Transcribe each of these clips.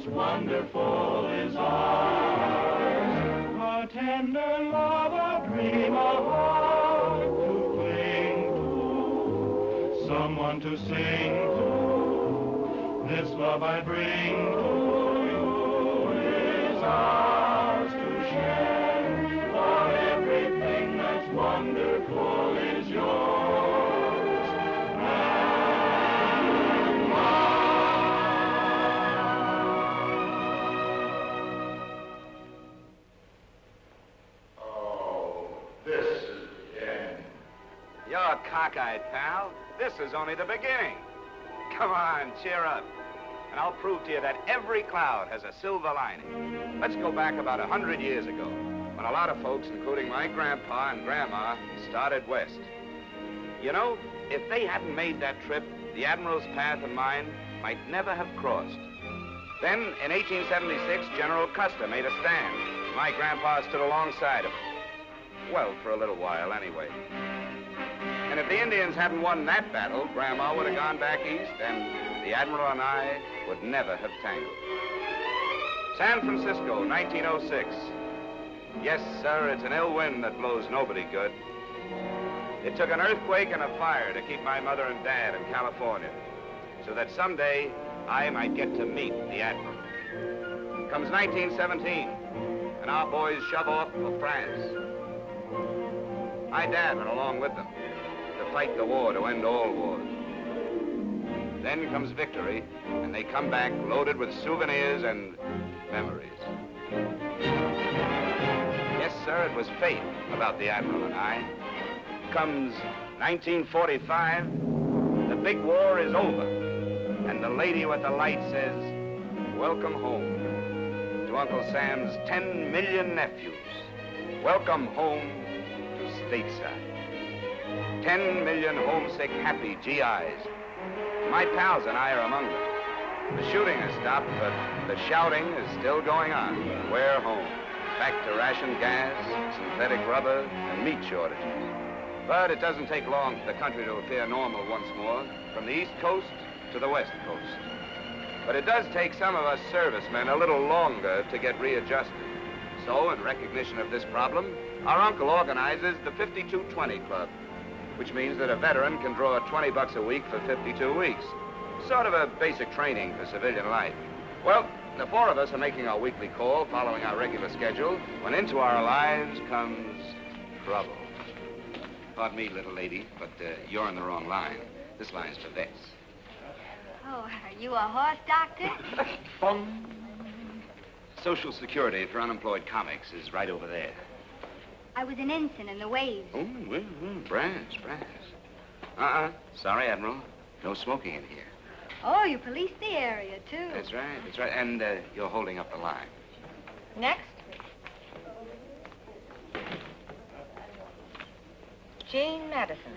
that's wonderful is ours. A tender love, a dream, a heart to cling to, someone to sing to. This love I bring to you is ours to share, for everything that's wonderful is yours and mine. Oh, this is the end. You're cockeyed, pal. This is only the beginning. Come on, cheer up. And I'll prove to you that every cloud has a silver lining. Let's go back about 100 years ago, when a lot of folks, including my grandpa and grandma, started west. You know, if they hadn't made that trip, the Admiral's path and mine might never have crossed. Then, in 1876, General Custer made a stand. My grandpa stood alongside him. Well, for a little while, anyway. And if the Indians hadn't won that battle, Grandma would have gone back east, and the Admiral and I would never have tangled. San Francisco, 1906. Yes, sir, it's an ill wind that blows nobody good. It took an earthquake and a fire to keep my mother and dad in California, so that someday I might get to meet the Admiral. Comes 1917, and our boys shove off for France. My dad went along with them to fight the war to end all wars. Then comes victory, and they come back loaded with souvenirs and memories. Yes, sir, it was fate about the Admiral and I. Comes 1945, the big war is over, and the lady with the light says, welcome home to Uncle Sam's 10 million nephews. Welcome home to stateside. 10 million homesick, happy GIs. My pals and I are among them. The shooting has stopped, but the shouting is still going on. We're home. Back to ration gas, synthetic rubber, and meat shortages. But it doesn't take long for the country to appear normal once more, from the East Coast to the West Coast. But it does take some of us servicemen a little longer to get readjusted. So, in recognition of this problem, our uncle organizes the 5220 Club, which means that a veteran can draw $20 a week for 52 weeks. Sort of a basic training for civilian life. Well, the four of us are making our weekly call, following our regular schedule, when into our lives comes trouble. Pardon me, little lady, but you're on the wrong line. This line's for vets. Oh, are you a horse doctor? Bong. Social Security for unemployed comics is right over there. I was an ensign in the waves. Oh, well, brass. Sorry, Admiral. No smoking in here. Oh, you police the area, too. That's right. And you're holding up the line. Next. Jane Madison.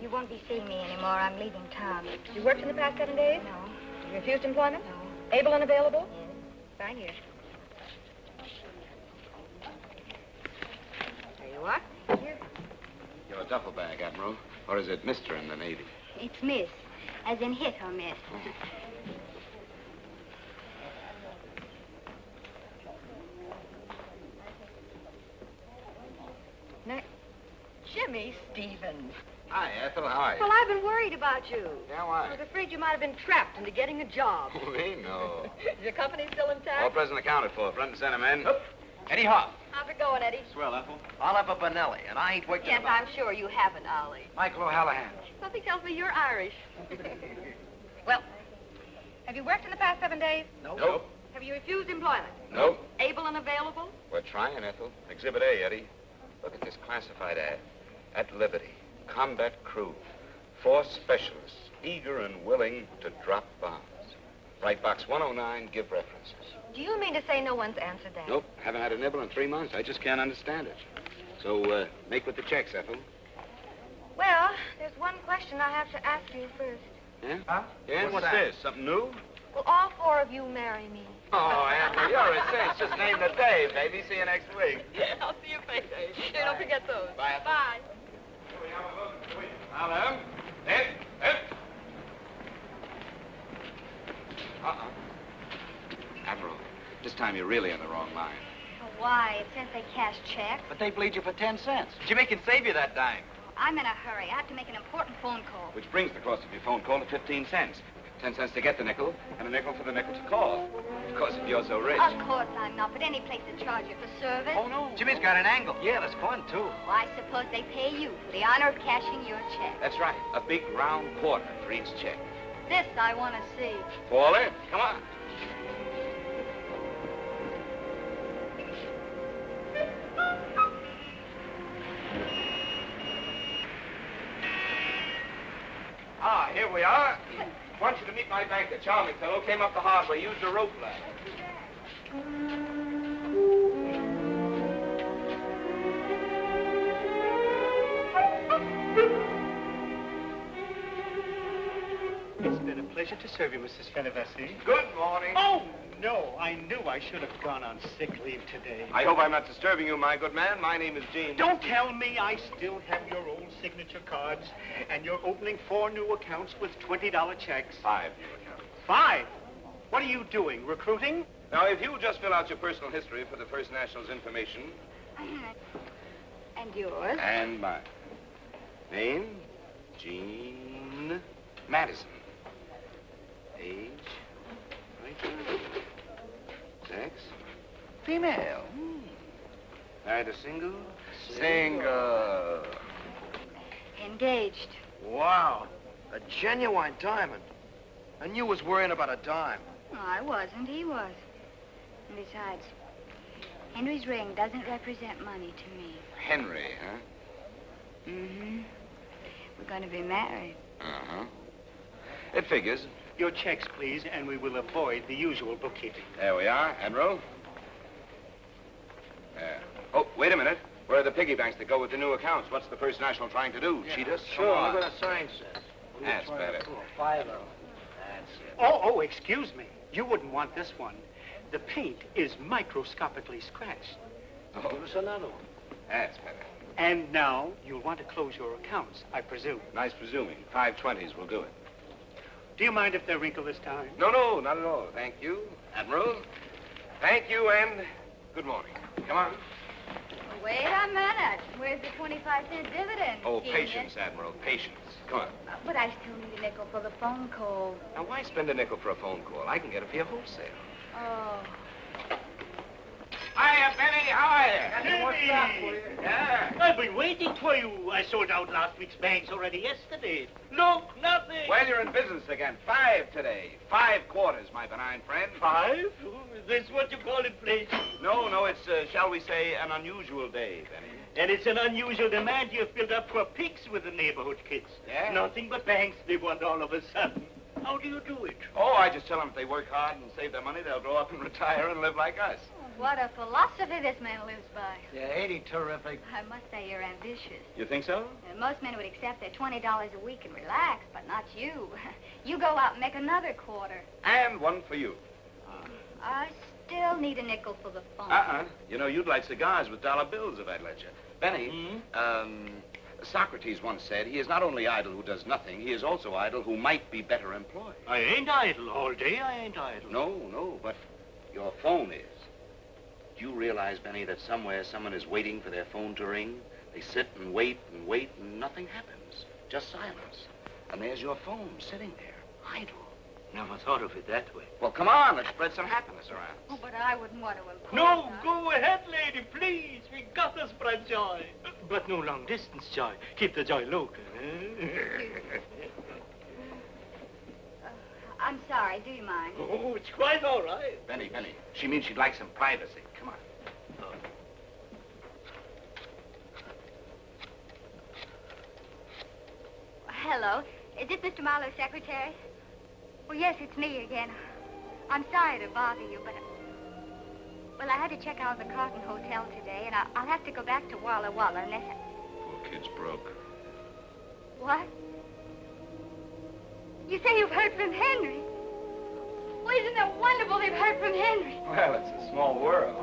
You won't be seeing me anymore. I'm leaving town. You worked in the past 7 days? No. You refused employment? No. Able and available? Yes. Sign here. There you are. Thank you. You're a duffel bag, Admiral. Or is it Mr. in the Navy? It's Miss, as in hit or miss. Next. Jimmy Stevens. Hi, Ethel. How are you? Well, I've been worried about you. Yeah, I why? was afraid you might have been trapped into getting a job. Me? No. Is your company still intact? All present accounted for. Front and center, men. Eddie Hoff. How's it going, Eddie? Swell, Ethel. I'll have a Benelli, and I ain't worked Yes, I'm sure you haven't, Ollie. Michael O'Hallahan. Something tells me you're Irish. Well, have you worked in the past 7 days? Nope. Have you refused employment? Nope. Able and available? We're trying, Ethel. Exhibit A, Eddie. Look at this classified ad. At Liberty, combat crew. 4 specialists, eager and willing to drop bombs. Write box 109, give references. Do you mean to say no one's answered that? Nope, haven't had a nibble in 3 months. I just can't understand it. So, make with the checks, Ethel. Well, there's one question I have to ask you first. Yeah? Huh? Yeah, What's what's that? this? Something new? Will all 4 of you marry me? Oh, Ethel, you're a cinch. Just name the day, baby. See you next week. I'll see you payday. Here, don't forget those. Bye, Ethel. Bye. Now, then. Admiral, This time you're really in the wrong line. Oh, why? It says they cash checks. But they bleed you for 10 cents. Jimmy can save you that dime. I'm in a hurry. I have to make an important phone call. Which brings the cost of your phone call to 15 cents. 10 cents to get the nickel, and a nickel for the nickel to call. Of course, if you're so rich. Of course I'm not, but any place that charge you for service. Oh, no. Jimmy's got an angle. Yeah, that's fun, too. Oh, I suppose they pay you for the honor of cashing your check. That's right. A big round quarter for each check. This I want to see. Paulie, come on. Ah, here we are. I want you to meet my banker, charming fellow, came up the hard way, used a rope ladder. It's been a pleasure to serve you, Mrs. Fenivesi. Good morning. Oh, no, I knew I should have gone on sick leave today. I hope I'm not disturbing you, my good man. My name is Gene. Don't tell me I still have your old signature cards, and you're opening 4 new accounts with $20 checks. 5 new accounts. 5? What are you doing, recruiting? Now, if you just fill out your personal history for the First National's information. And yours? And mine. Name, Gene Madison. Age, 22. Sex, female. Married or single? Single. Engaged. Wow. A genuine diamond. And you was worrying about a dime. No, I wasn't. He was. And besides, Henry's ring doesn't represent money to me. Henry, huh? Mm-hmm. We're going to be married. Uh-huh. It figures. Your checks, please, and we will avoid the usual bookkeeping. There we are, Admiral. There. Oh, wait a minute. Where are the piggy banks that go with the new accounts? What's the First National trying to do? Cheat us? Sure, Come on. look what the sign says. That's better. 5 That's it. Oh, excuse me. You wouldn't want this one. The paint is microscopically scratched. Oh, Give us another one. that's better. And now you'll want to close your accounts, I presume. Nice presuming. 520s will do it. Do you mind if they're wrinkled this time? No, not at all. Thank you, Admiral. Thank you, and good morning. Come on. Wait a minute. Where's the 25-cent dividend? Oh, Genius? patience, Admiral, patience. Come on. But I still need a nickel for the phone call. Now, why spend a nickel for a phone call? I can get it for you wholesale. Oh. Hiya, Benny. How are you? Hey, what's up for you? Yeah. I've been waiting for you. I sold out last week's bags already yesterday. Look, nothing. Well, you're in business again. 5 today. 5 quarters, my benign friend. 5? Is this what you call inflation? No, it's, shall we say, an unusual day, Benny. And it's an unusual demand you've built up for pigs with the neighborhood kids. Yeah? Nothing but banks they want all of a sudden. How do you do it? Oh, I just tell them if they work hard and save their money, they'll grow up and retire and live like us. What a philosophy this man lives by. Yeah, ain't he terrific? I must say you're ambitious. You think so? Most men would accept their $20 a week and relax, but not you. You go out and make another quarter. And one for you. I still need a nickel for the phone. You know, you'd like cigars with dollar bills if I'd let you. Benny, Socrates once said, he is not only idle who does nothing, he is also idle who might be better employed. I ain't idle all day. I ain't idle. No, but your phone is. Do you realize, Benny, that somewhere someone is waiting for their phone to ring? They sit and wait, and nothing happens. Just silence. And there's your phone sitting there, idle. Never thought of it that way. Well, come on, let's spread some happiness around. Oh, but I wouldn't want to impose. No, go ahead, lady, please. We got to spread joy. But no long-distance joy. Keep the joy local. I'm sorry. Do you mind? Oh, it's quite all right. Benny, she means she'd like some privacy. Come on. Hello. Is this Mr. Marlowe's secretary? Well, yes, it's me again. I'm sorry to bother you, but... Well, I had to check out the Carlton Hotel today, and I'll have to go back to Walla Walla unless... Poor kid's broke. What? You say you've heard from Henry? Well, isn't that wonderful they've heard from Henry? Well, it's a small world.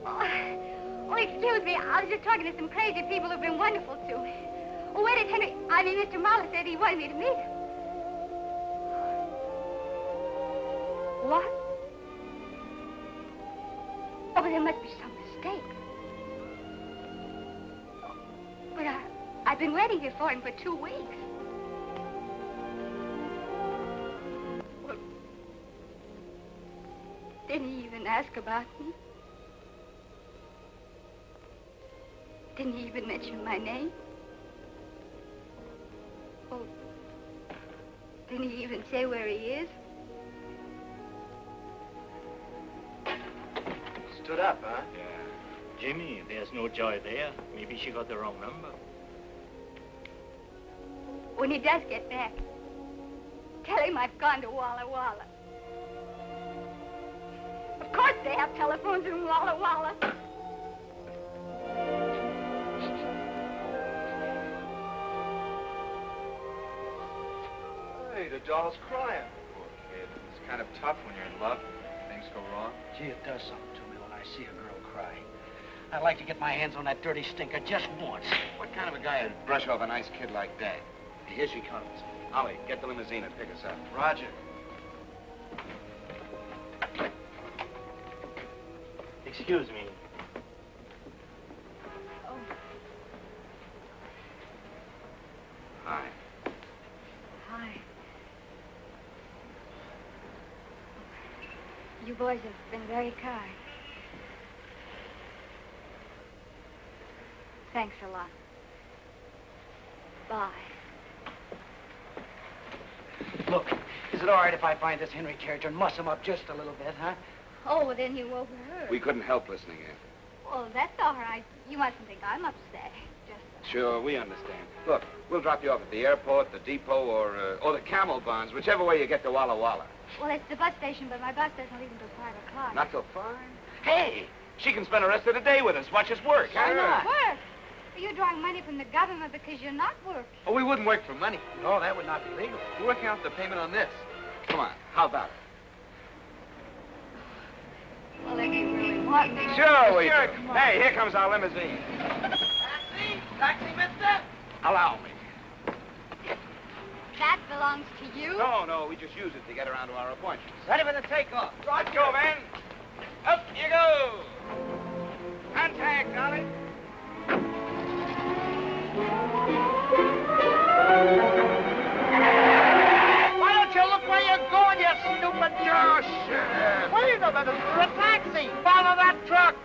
Oh, excuse me. I was just talking to some crazy people who've been wonderful to me. Oh, where did Mr. Marlowe said he wanted me to meet him. What? Oh, but there must be some mistake. But I've been waiting here for him for 2 weeks. Well, didn't he even ask about me? Didn't he even mention my name? Oh, didn't he even say where he is? Stood up, huh? Yeah. Jimmy, there's no joy there. Maybe she got the wrong number. When he does get back, tell him I've gone to Walla Walla. Of course they have telephones in Walla Walla. Hey, the doll's crying. Poor kid. It's kind of tough when you're in love. Things go wrong. Gee, it does something to me when I see a girl cry. I'd like to get my hands on that dirty stinker just once. What kind of a guy would brush off a nice kid like that? Here she comes. Ollie, get the limousine and pick us up. Roger. Excuse me. Oh, Hi. hi. You boys have been very kind. Thanks a lot. Bye. Look, is it all right if I find this Henry character and muss him up just a little bit, huh? Oh, well, then you overheard. We couldn't help listening in. Well, that's all right. You mustn't think I'm upset. Just... Sure, we understand. Look, we'll drop you off at the airport, the depot, or the Camel Barns, whichever way you get to Walla Walla. Well, it's the bus station, but my bus doesn't leave until 5 o'clock. Not till 5? Hey, she can spend the rest of the day with us, watch us work. Why not? Work? Are you drawing money from the government because you're not working? Oh, we wouldn't work for money. No, that would not be legal. We're working out the payment on this. Come on, how about it? Well, if you really want me... Sure we Sure, do. come on. Hey, here comes our limousine. Taxi? Taxi, mister? Allow me. That belongs to you? No, we just use it to get around to our appointments. Ready for the takeoff. Let's go, man. Up you go. Contact, Ollie. Why don't you look where you're going, you stupid jerk? Wait a minute, for a taxi. Follow that truck.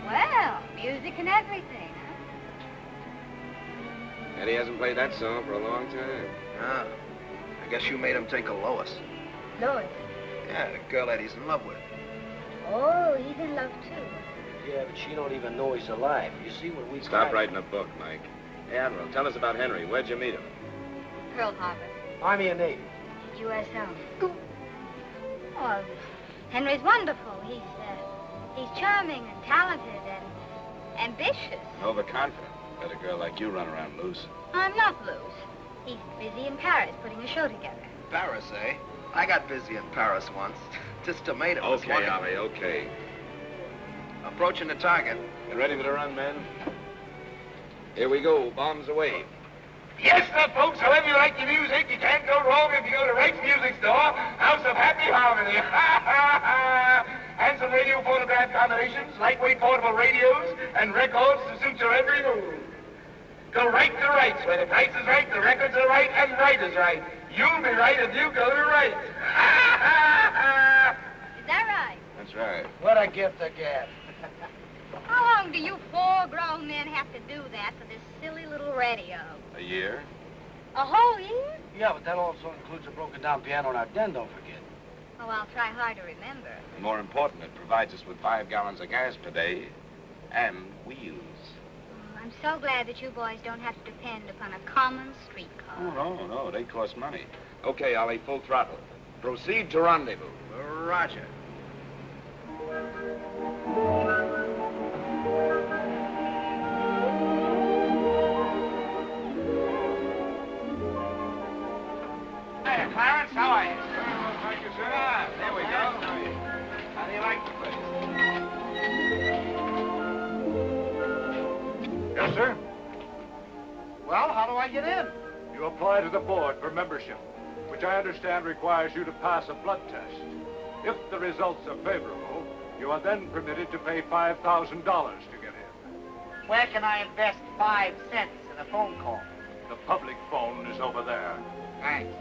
Well, music and everything, huh? Eddie hasn't played that song for a long time. Ah, I guess you made him take a Lois. Lois. Yeah, the girl that he's in love with. Oh, he's in love, too. Yeah, but she don't even know he's alive. You see, when we Stop writing a book, Mike. Hey, Admiral, tell us about Henry. Where'd you meet him? Pearl Harbor. Army and Navy. USO. Oh, Henry's wonderful. He's charming and talented and ambitious. Overconfident. Let a girl like you run around loose. I'm not loose. He's busy in Paris putting a show together. Paris, eh? I got busy in Paris once. Just tomatoes. Okay, Ollie, okay. Approaching the target. Get ready for the run, men. Here we go. Bombs away. Yes, sir, folks. However you like your music, you can't go wrong if you go to Rake's Music Store, House of Happy Harmony. Handsome radio phonograph combinations, lightweight portable radios, and records to suit your every mood. Go right to Rake's, where the price is right, the records are right, and right is right. You'll be right if you go to Rake's. Is that right? That's right. What a gift the gab. How long do you 4 grown men have to do that for this silly little radio? A year? A whole year? Yeah, but that also includes a broken down piano in our den, don't forget. Oh, I'll try hard to remember. And more important, it provides us with 5 gallons of gas per day and wheels. Oh, I'm so glad that you boys don't have to depend upon a common streetcar. Oh, no, they cost money. Okay, Ollie, full throttle. Proceed to rendezvous. Roger. Hey, Clarence, how are you? Thank you, sir. There we go. How do you like the place? Yes, sir. Well, how do I get in? You apply to the board for membership, which I understand requires you to pass a blood test. If the results are favorable, you are then permitted to pay $5,000 to get in. Where can I invest 5 cents in a phone call? The public phone is over there. Thanks.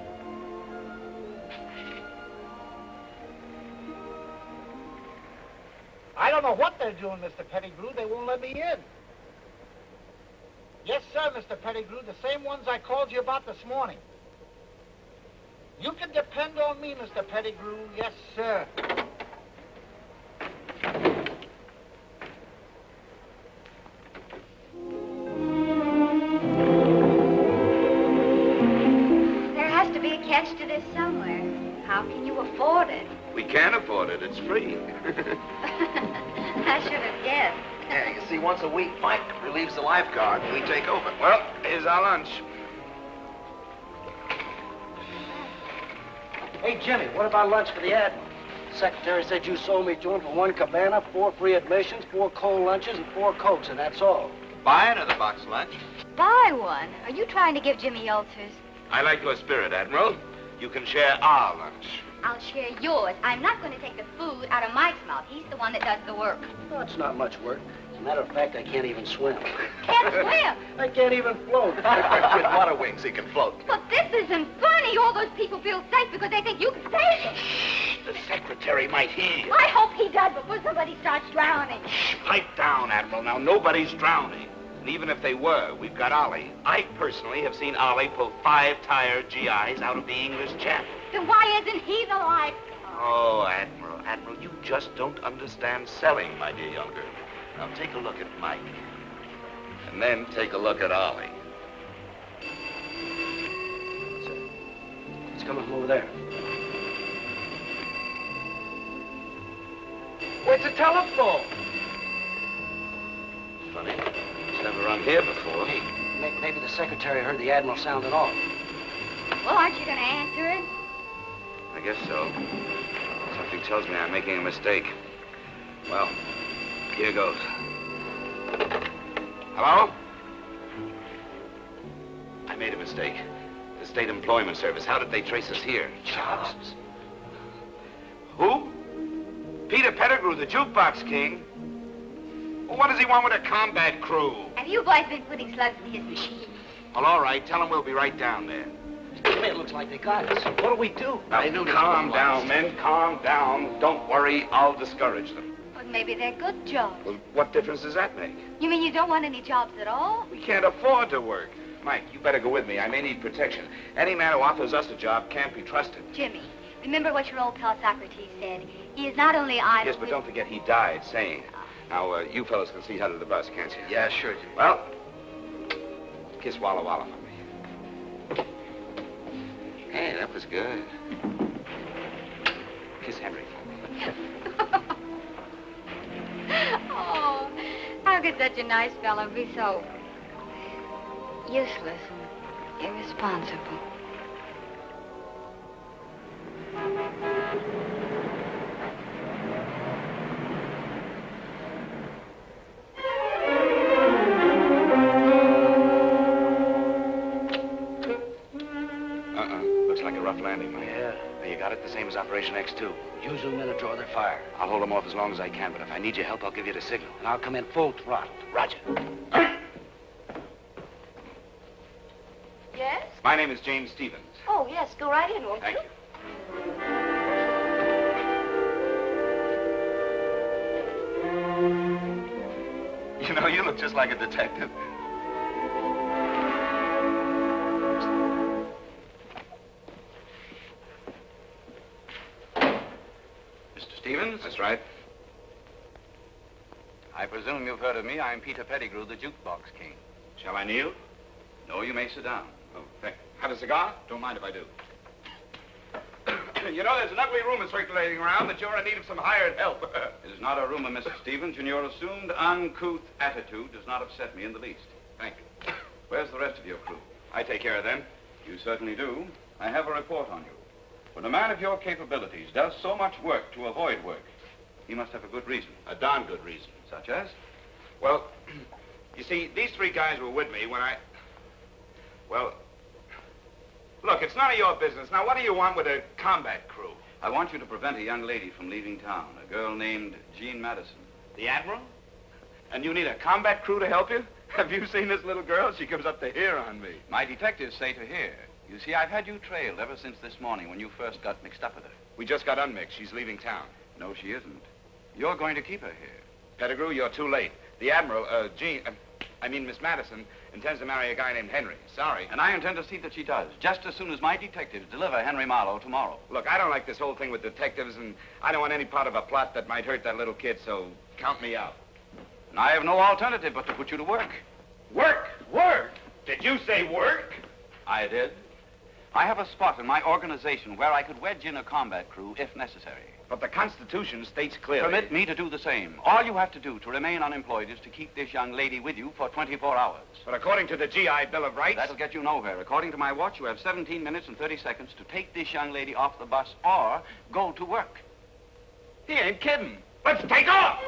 I don't know what they're doing, Mr. Pettigrew. They won't let me in. Yes, sir, Mr. Pettigrew, the same ones I called you about this morning. You can depend on me, Mr. Pettigrew. Yes, sir. There has to be a catch to this somewhere. How can you afford it? We can't afford it. It's free. I should have guessed. Yeah, you see, once a week, Mike relieves the lifeguard and we take over. Well, here's our lunch. Hey, Jimmy, what about lunch for the Admiral? The secretary said you sold me to him for 1 cabana, 4 free admissions, 4 cold lunches, and 4 Cokes, and that's all. Buy another box lunch. Buy one? Are you trying to give Jimmy ulcers? I like your spirit, Admiral. You can share our lunch. I'll share yours. I'm not going to take the food out of Mike's mouth. He's the one that does the work. Well, it's not much work. As a matter of fact, I can't even swim. Can't swim? I can't even float. With water wings, he can float. But this isn't funny. All those people feel safe because they think you can save them. The secretary might hear you. I hope he does before somebody starts drowning. Pipe down, Admiral. Now, nobody's drowning. And even if they were, we've got Ollie. I personally have seen Ollie pull 5 tired GIs out of the English Channel. Then why isn't he the lifeguard? Oh, Admiral, you just don't understand selling, my dear young girl. Now, take a look at Mike. And then take a look at Ollie. It's coming from over there. Where's the telephone? Funny. It's never rung here before. Hey, maybe the secretary heard the Admiral sounding off. Well, aren't you going to answer it? I guess so. Something tells me I'm making a mistake. Well, here goes. Hello? I made a mistake. The State Employment Service. How did they trace us here? Jobs. Who? Peter Pettigrew, the jukebox king. Well, what does he want with a combat crew? Have you boys been putting slugs in his machine? Well, all right. Tell him we'll be right down there. It looks like they got us. What do we do? Now, calm down, men. Calm down. Don't worry. I'll discourage them. Well, maybe they're good jobs. Well, what difference does that make? You mean you don't want any jobs at all? We can't afford to work. Mike, you better go with me. I may need protection. Any man who offers us a job can't be trusted. Jimmy, remember what your old pal Socrates said. He is not only idle... Yes, but don't forget he died sane. Now, you fellas can see how to the bus, can't you? Yeah, sure, Jimmy. Well, kiss Walla Walla for me. Hey, that was good. Kiss Henry for me. Oh, how could such a nice fellow be so useless and irresponsible? Looks like a rough landing, Mike. Yeah. You got it? The same as Operation X2. You zoom in and draw their fire. I'll hold them off as long as I can, but if I need your help, I'll give you the signal. And I'll come in full throttle. Roger. Yes? My name is James Stevens. Oh, yes. Go right in, won't Thank you? you. You know, you look just like a detective. Mr. Stevens? That's right. I presume you've heard of me. I'm Peter Pettigrew, the jukebox king. Shall I kneel? No, you may sit down. Oh, thank you. Have a cigar? Don't mind if I do. You know, there's an ugly rumor circulating around that you're in need of some hired help. It is not a rumor, Mr. Stevens, and your assumed uncouth attitude does not upset me in the least. Thank you. Where's the rest of your crew? I take care of them. You certainly do. I have a report on you. When a man of your capabilities does so much work to avoid work, he must have a good reason. A darn good reason. Such as? Well, You see, these three guys were with me when I... Well, look, it's none of your business. Now, what do you want with a combat crew? I want you to prevent a young lady from leaving town, a girl named Jean Madison. The Admiral? And you need a combat crew to help you? Have you seen this little girl? She comes up to here on me. My detectives say to here. You see, I've had you trailed ever since this morning when you first got mixed up with her. We just got unmixed. She's leaving town. No, she isn't. You're going to keep her here. Pettigrew, you're too late. The Admiral, Miss Madison, intends to marry a guy named Henry. Sorry. And I intend to see that she does, just as soon as my detectives deliver Henry Marlowe tomorrow. Look, I don't like this whole thing with detectives, and I don't want any part of a plot that might hurt that little kid, so count me out. And I have no alternative but to put you to work. Work? Work? Did you say work? I did. I have a spot in my organization where I could wedge in a combat crew if necessary. But the Constitution states clearly... Permit me to do the same. All you have to do to remain unemployed is to keep this young lady with you for 24 hours. But according to the GI Bill of Rights... That'll get you nowhere. According to my watch, you have 17 minutes and 30 seconds to take this young lady off the bus or go to work. He ain't kidding. Let's take off!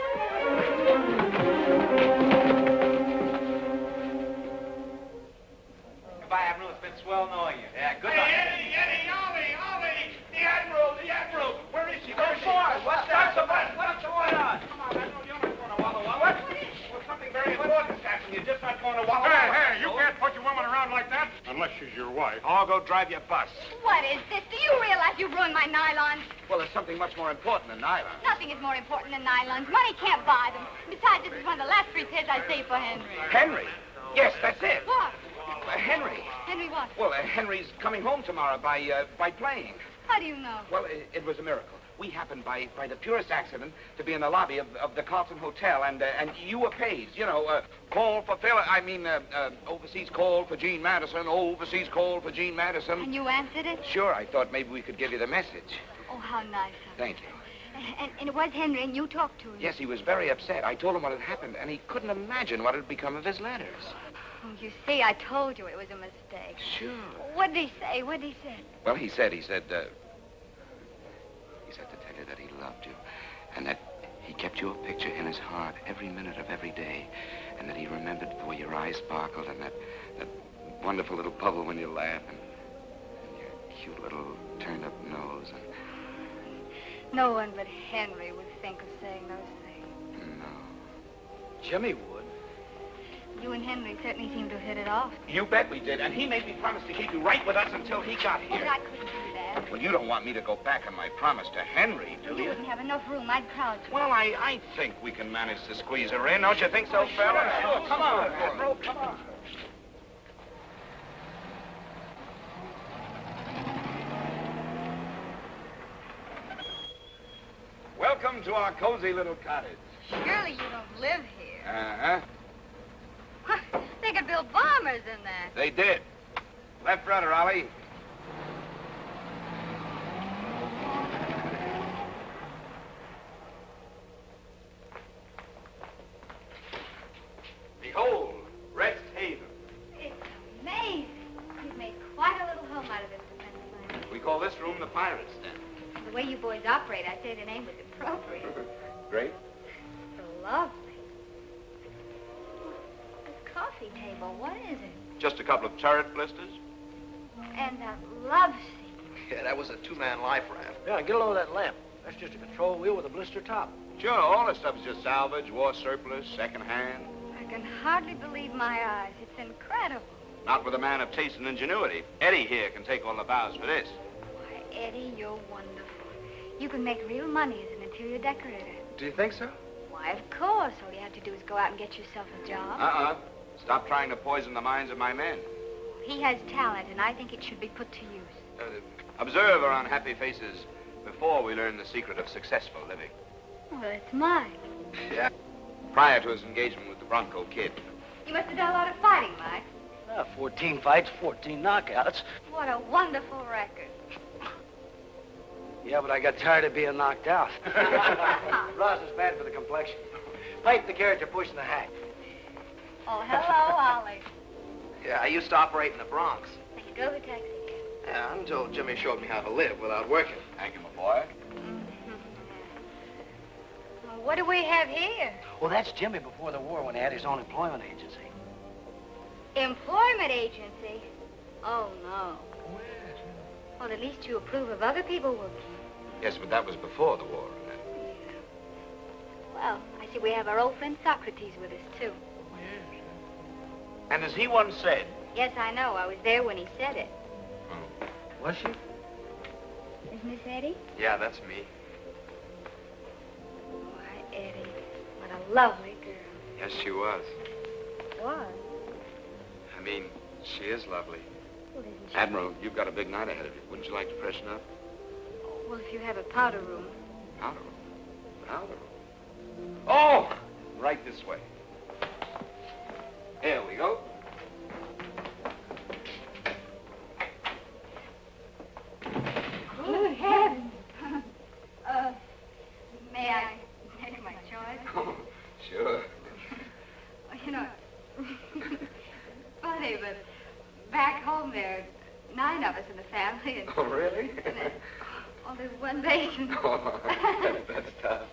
Goodbye, Admiral. It's been swell knowing you. Yeah, good luck. Hey, Eddie, Ollie! The Admiral! Where is she? Where's she? What's that? What's going on? Come on, Admiral, you're not going to Walla Walla. What? Well, something very important is happening. You're just not going to Walla Walla. Hey, you can't put your woman around like that. Unless she's your wife. I'll go drive your bus. What is this? Do you realize you ruined my nylons? Well, there's something much more important than nylon. Nothing is more important than nylons. Money can't buy them. Besides, this is one of the last 3 pairs I saved for Henry. Henry? Yes, that's it. What? Henry. Henry what? Well, Henry's coming home tomorrow by plane. How do you know? Well, it was a miracle. We happened by the purest accident to be in the lobby of the Carlton Hotel, and you were paged. You know, call for overseas call for Jean Madison, overseas call for Jean Madison. And you answered it? Sure, I thought maybe we could give you the message. Oh, how nice of you. Thank you. And it was Henry, and you talked to him? Yes, he was very upset. I told him what had happened, and he couldn't imagine what had become of his letters. Oh, you see, I told you it was a mistake. Sure. What did he say? Well, he said to tell you that he loved you, and that he kept your picture in his heart every minute of every day, and that he remembered the way your eyes sparkled and that wonderful little bubble when you laugh, and your cute little turned-up nose. And... No one but Henry would think of saying those things. No. Jimmy would. You and Henry certainly seem to have hit it off. You bet we did, and he made me promise to keep you right with us until he got here. But I couldn't do that. Well, you don't want me to go back on my promise to Henry, do you? You wouldn't have enough room. I'd crowd you. Well, I think we can manage to squeeze her in. Don't you think so, fella? Sure. Come on, Admiral. Come on. Welcome to our cozy little cottage. Surely you don't live here. Uh-huh. They could build bombers in there. They did. Left rudder, Ollie. Behold, Rest Haven. It's amazing. You've made quite a little home out of this defense line. We call this room the Pirate's Den. The way you boys operate, I'd say the name was appropriate. Great. So lovely. This coffee table, what is it? Just a couple of turret blisters. And that love seat. Yeah, that was a two-man life raft. Yeah, get a load of that lamp. That's just a control wheel with a blister top. Sure, all this stuff is just salvage, war surplus, second-hand. I can hardly believe my eyes. It's incredible. Not with a man of taste and ingenuity. Eddie here can take all the bows for this. Why, Eddie, you're wonderful. You can make real money as an interior decorator. Do you think so? Why, of course. All you have to do is go out and get yourself a job. Stop trying to poison the minds of my men. He has talent, and I think it should be put to use. Observe our unhappy faces before we learn the secret of successful living. Well, it's mine. Yeah. Prior to his engagement with the Bronco Kid. You must have done a lot of fighting, Mike. 14 fights, 14 knockouts. What a wonderful record. Yeah, but I got tired of being knocked out. Ross is bad for the complexion. Pipe the character pushing the hack. Oh, hello, Ollie. Yeah, I used to operate in the Bronx. I drove a taxi cab. Yeah, until Jimmy showed me how to live without working. Thank you, my boy. Well, what do we have here? Well, that's Jimmy before the war when he had his own employment agency. Employment agency? Oh, no. Well, at least you approve of other people working. Yes, but that was before the war. Well, I see we have our old friend Socrates with us, too. And as he once said... Yes, I know. I was there when he said it. Oh. Was she? Is Miss Eddie? Yeah, that's me. Why, Eddie, what a lovely girl. Yes, she was. What? I mean, she is lovely. Well, isn't she? Admiral, you've got a big night ahead of you. Wouldn't you like to freshen up? Well, if you have a powder room. Powder room? Powder room? Oh! Right this way. Here we go. Good heavens. May I take my choice? Oh, sure. You know, funny, but back home there are 9 of us in the family. And, Oh, really? oh, there's one basin. Oh, that's tough.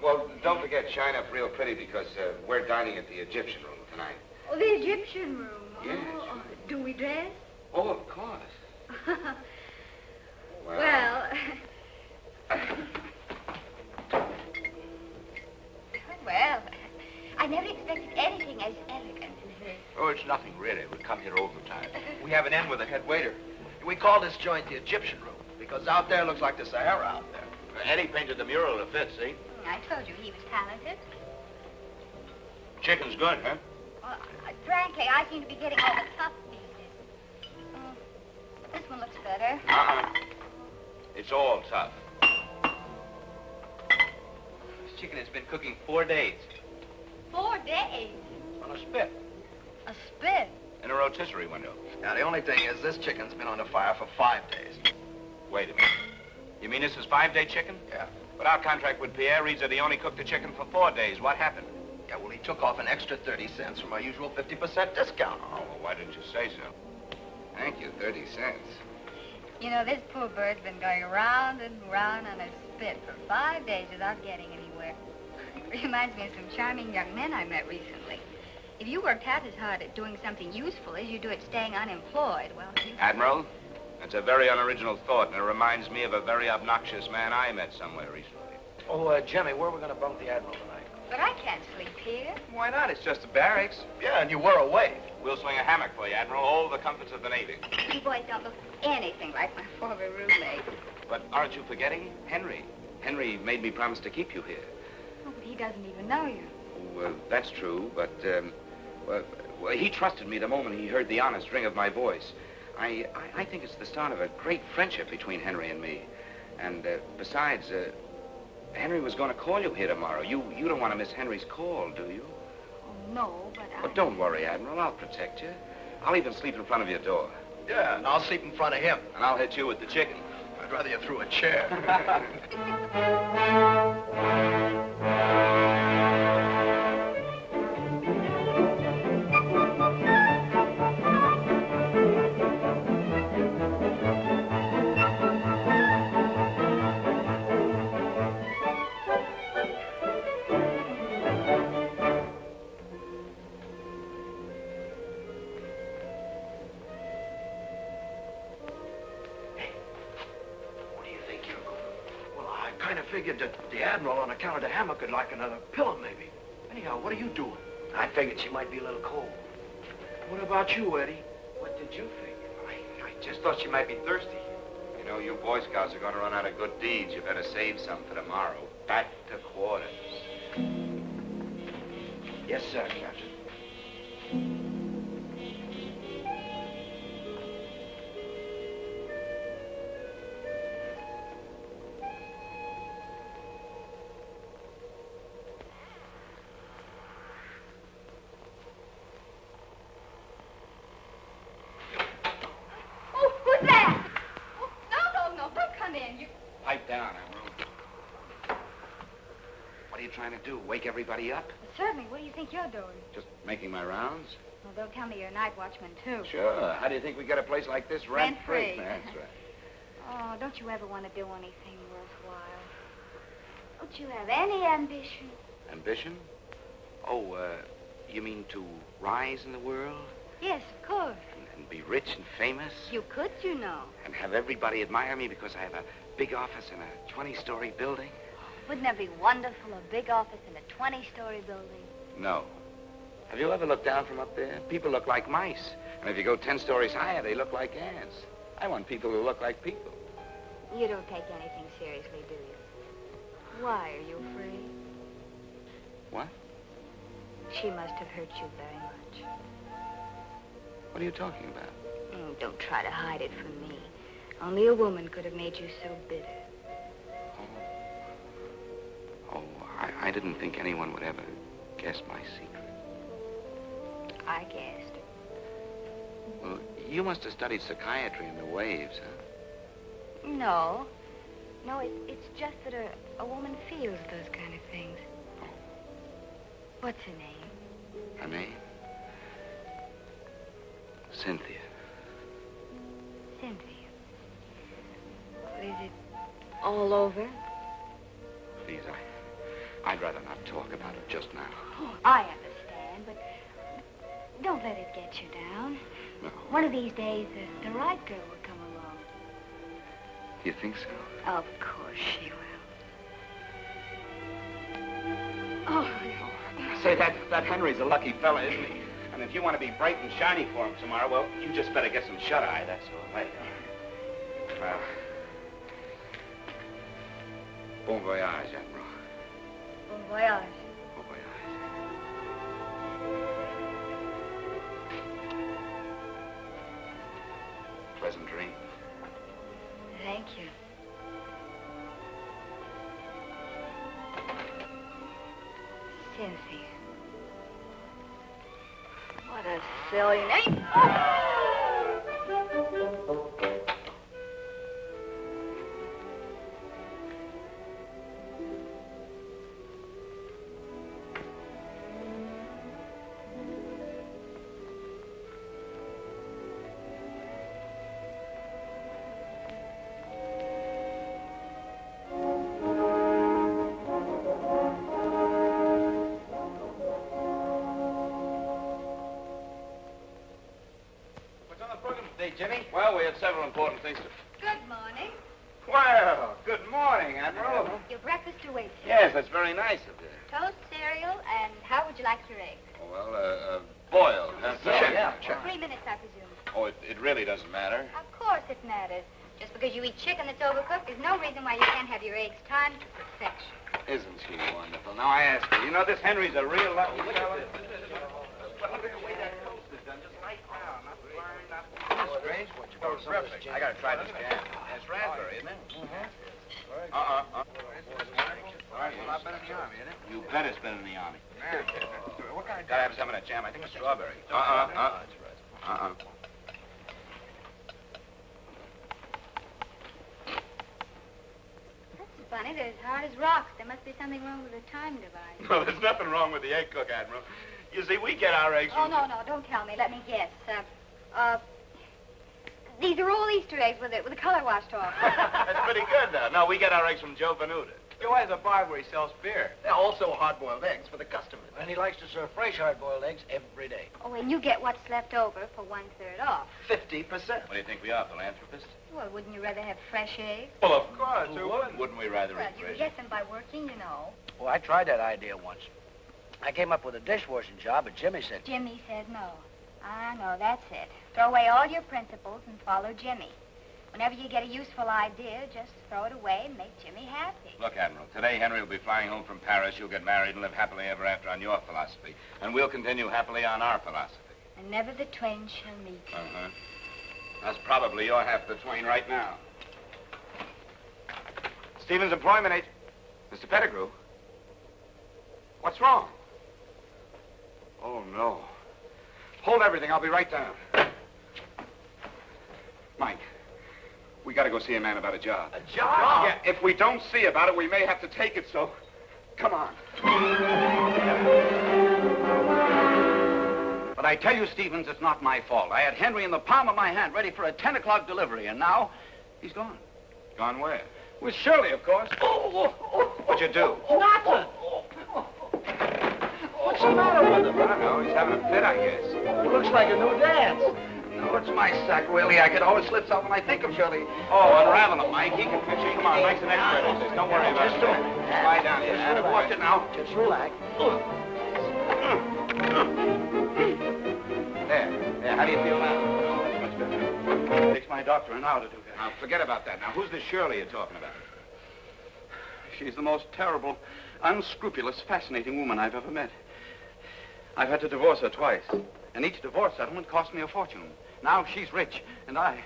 Well, don't forget, shine up real pretty because we're dining at the Egyptian room tonight. Oh, the Egyptian room. Yes. Oh, do we dress? Oh, of course. Well, well, I never expected anything as elegant as this. Oh, it's nothing, really. We come here all the time. We have an in with the head waiter. We call this joint the Egyptian room because out there looks like the Sahara out there. Eddie painted the mural to fit, see? I told you he was talented. Chicken's good, huh? Well, frankly, I seem to be getting all the tough pieces. But this one looks better. Uh-uh. It's all tough. This chicken has been cooking 4 days. 4 days? On a spit. A spit? In a rotisserie window. Now, the only thing is this chicken's been on the fire for 5 days. Wait a minute. You mean this is 5-day chicken? Yeah. But our contract with Pierre reads that he only cooked the chicken for 4 days. What happened? Yeah, well, he took off an extra 30 cents from our usual 50% discount. Oh, well, why didn't you say so? Thank you, 30 cents. You know, this poor bird's been going round and round on a spit for 5 days without getting anywhere. Reminds me of some charming young men I met recently. If you worked half as hard at doing something useful as you do at staying unemployed, well, you... Admiral, that's a very unoriginal thought, and it reminds me of a very obnoxious man I met somewhere recently. Oh, Jimmy, where are we going to bunk the Admiral tonight? But I can't sleep here. Why not? It's just the barracks. Yeah, and you were away. We'll swing a hammock for you, Admiral. All the comforts of the Navy. You boys don't look anything like my former roommate. But aren't you forgetting Henry? Henry made me promise to keep you here. Oh, but he doesn't even know you. Well, that's true, but, well, he trusted me the moment he heard the honest ring of my voice. I think it's the start of a great friendship between Henry and me. And, besides, Henry was going to call you here tomorrow. You don't want to miss Henry's call, do you? Oh, no, but But don't worry, Admiral. I'll protect you. I'll even sleep in front of your door. Yeah, and I'll sleep in front of him. And I'll hit you with the chicken. I'd rather you threw a chair. Figured that the Admiral, on account of the hammock, could like another pillow, maybe. Anyhow, what are you doing? I figured she might be a little cold. What about you, Eddie? What did you figure? I just thought she might be thirsty. You know, you Boy Scouts are going to run out of good deeds. You better save some for tomorrow. Back to quarters. Yes, sir, Captain. Pipe down, Admiral. What are you trying to do? Wake everybody up? Well, certainly. What do you think you're doing? Just making my rounds? Well, they'll tell me you're a night watchman, too. Sure. How do you think we get a place like this rent-free? Rent-free. That's right. Oh, don't you ever want to do anything worthwhile? Don't you have any ambition? Ambition? Oh, you mean to rise in the world? Yes, of course. And be rich and famous? You could, you know. And have everybody admire me because I have a big office in a 20-story building? Wouldn't that be wonderful, a big office in a 20-story building? No. Have you ever looked down from up there? People look like mice. And if you go 10 stories higher, they look like ants. I want people who look like people. You don't take anything seriously, do you? Why are you afraid? What? She must have hurt you very much. What are you talking about? Don't try to hide it from me. Only a woman could have made you so bitter. I didn't think anyone would ever guess my secret. I guessed. Well, you must have studied psychiatry in the waves, huh? No. No, it's just that a woman feels those kind of things. Oh. What's her name? Her name? Cynthia. Cynthia. Is it all over? Please, I'd rather not talk about it just now. Oh, I understand, but don't let it get you down. No. One of these days, the right girl will come along. You think so? Of course she will. Oh, Say, that Henry's a lucky fella, isn't he? And if you want to be bright and shiny for him tomorrow, well, you just better get some shut-eye, that's all. Well, bon voyage, Admiral. Bon voyage. Bon voyage. Pleasant dream. Thank you. Cynthia. What a silly name. Jimmy? Well, we have several important things to... Good morning. Well, good morning, Admiral. Your breakfast awaits you. Yes, that's very nice of you. Toast, cereal, and how would you like your eggs? Oh, well, boiled. Yeah. 3 minutes, I presume. Oh, it really doesn't matter. Of course it matters. Just because you eat chicken that's overcooked, there's no reason why you can't have your eggs timed to perfection. Isn't she wonderful? Now, I ask you, you know this Henry's a real lucky fellow? Well, look at the way that toast is done, just light brown, not burned, not... That's strange. What you got? Terrific. I gotta try this jam. It's raspberry, isn't it? Well, I've been in the Army, isn't it? You bet it's been in the Army. What kind of... Gotta have some of that jam. I think it's strawberry. That's funny. They're as hard as rocks. There must be something wrong with the time device. Well, there's nothing wrong with the egg cook, Admiral. You see, we get our eggs Oh, from... no, don't tell me. Let me guess. These are all Easter eggs with the color washed off. That's pretty good, though. No, we get our eggs from Joe Venuta. Joe has a bar where he sells beer. They're also hard-boiled eggs for the customers. And he likes to serve fresh hard-boiled eggs every day. Oh, and you get what's left over for 1/3 off. 50%. What do you think we are, philanthropists? Well, wouldn't you rather have fresh eggs? Well, of course. Who wouldn't? Wouldn't we rather Well, eat you fresh? get them by working, you know. Well, I tried that idea once. I came up with a dishwashing job, but Jimmy said... Jimmy said no. I know, that's it. Throw away all your principles and follow Jimmy. Whenever you get a useful idea, just throw it away and make Jimmy happy. Look, Admiral, today Henry will be flying home from Paris. You'll get married and live happily ever after on your philosophy. And we'll continue happily on our philosophy. And never the twain shall meet. Uh-huh. That's probably your half the twain right now. Stevens Employment Agent. Mr. Pettigrew. What's wrong? Oh, no. Hold everything. I'll be right down. Mike, we got to go see a man about a job. A job? Yeah, if we don't see about it, we may have to take it, so come on. But I tell you, Stevens, it's not my fault. I had Henry in the palm of my hand, ready for a 10 o'clock delivery, and now he's gone. Gone where? With Shirley, of course. What'd you do? Nothing. What's the matter with him? I don't know. He's having a fit, I guess. It looks like a new dance. No, it's my sack, Willie. I could always slip out when I think of Shirley. Oh, unravel him, Mike. He can fix it. Come on, Mike's an expert at this. Don't worry about it. Lie down here. I've watched it now. Just relax. There. How do you feel now? Oh, that's much better. It takes my doctor an hour to do that. Now, forget about that. Now, who's this Shirley you're talking about? She's the most terrible, unscrupulous, fascinating woman I've ever met. I've had to divorce her twice, and each divorce settlement cost me a fortune. Now she's rich, and I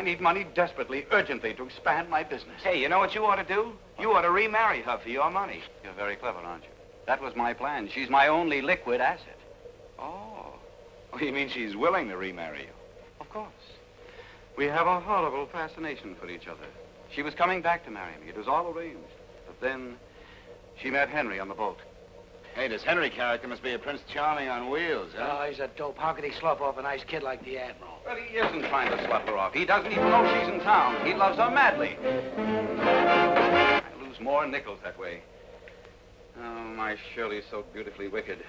need money desperately, urgently, to expand my business. Hey, you know what you ought to do? You ought to remarry her for your money. You're very clever, aren't you? That was my plan. She's my only liquid asset. Oh, you mean she's willing to remarry you? Of course. We have a horrible fascination for each other. She was coming back to marry me. It was all arranged. But then she met Henry on the boat. Hey, this Henry character must be a Prince Charming on wheels, huh? Oh, he's a dope. How could he slough off a nice kid like the Admiral? But he isn't trying to slough her off. He doesn't even know she's in town. He loves her madly. I lose more nickels that way. Oh, my Shirley's so beautifully wicked.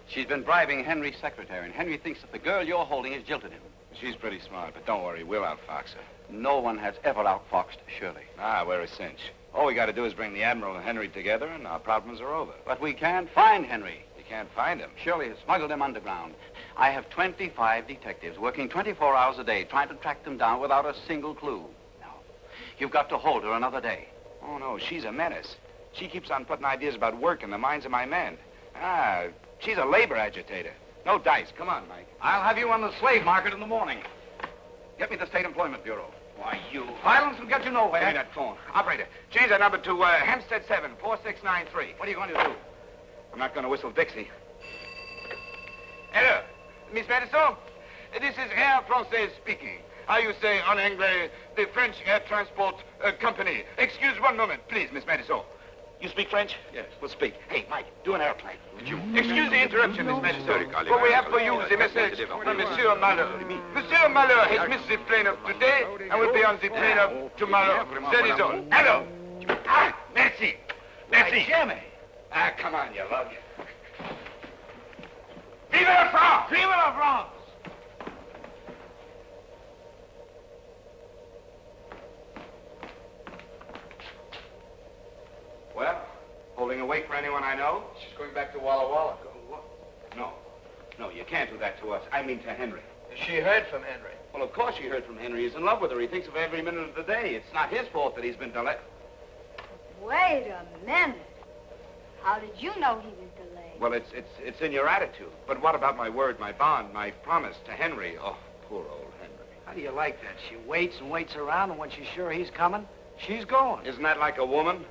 She's been bribing Henry's secretary, and Henry thinks that the girl you're holding has jilted him. She's pretty smart, but don't worry, we'll outfox her. No one has ever outfoxed Shirley. Ah, we're a cinch. All we got to do is bring the Admiral and Henry together, and our problems are over. But we can't find Henry. You can't find him. Shirley has smuggled him underground. I have 25 detectives working 24 hours a day trying to track them down without a single clue. No. You've got to hold her another day. Oh, no, she's a menace. She keeps on putting ideas about work in the minds of my men. Ah, she's a labor agitator. No dice. Come on, Mike. I'll have you on the slave market in the morning. Get me the State Employment Bureau. Why, you... Violence will get you nowhere. Give me that phone. Operator, change that number to Hempstead 7, 4693. What are you going to do? I'm not going to whistle Dixie. Hello, Miss Madison? This is Air Française speaking. How you say en anglais, the French Air Transport Company. Excuse one moment, please, Miss Madison. You speak French? Yes, we'll speak. Hey, Mike, do an airplane. Would you? Excuse the interruption, Miss Madison. What we have for you is a message from Monsieur Malheur. Monsieur Malheur has missed the plane of today and will be on the plane of tomorrow. That is all. Hello. Ah, merci. Merci. Jimmy. Ah, come on, you lug. Vive la France! Vive la France! Well, holding a wake for anyone I know? She's going back to Walla Walla. No, you can't do that to us. I mean to Henry. She heard from Henry. Well, of course she heard from Henry. He's in love with her. He thinks of her every minute of the day. It's not his fault that he's been delayed. Wait a minute. How did you know he was delayed? Well, it's in your attitude. But what about my word, my bond, my promise to Henry? Oh, poor old Henry. How do you like that? She waits and waits around, and when she's sure he's coming, she's going. Isn't that like a woman?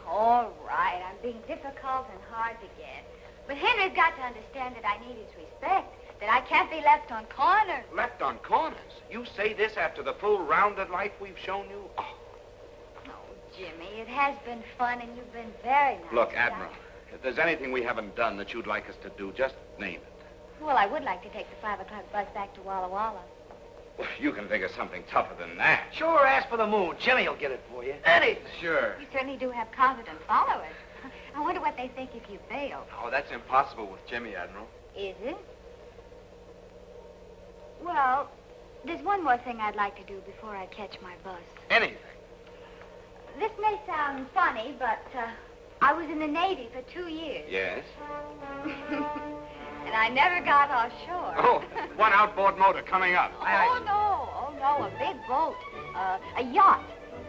All right, I'm being difficult and hard to get. But Henry's got to understand that I need his respect, that I can't be left on corners. Left on corners? You say this after the full rounded life we've shown you? Oh. Jimmy, it has been fun, and you've been very nice. Look, Admiral, if there's anything we haven't done that you'd like us to do, just name it. Well, I would like to take the 5 o'clock bus back to Walla Walla. Well, you can think of something tougher than that. Sure, ask for the moon. Jimmy'll get it for you. Eddie! Sure. You certainly do have confident followers. I wonder what they think if you fail. Oh, that's impossible with Jimmy, Admiral. Is it? Well, there's one more thing I'd like to do before I catch my bus. Anything. This may sound funny, but I was in the Navy for 2 years. Yes? And I never got offshore. Oh, one outboard motor coming up. Oh, no, a big boat. A yacht.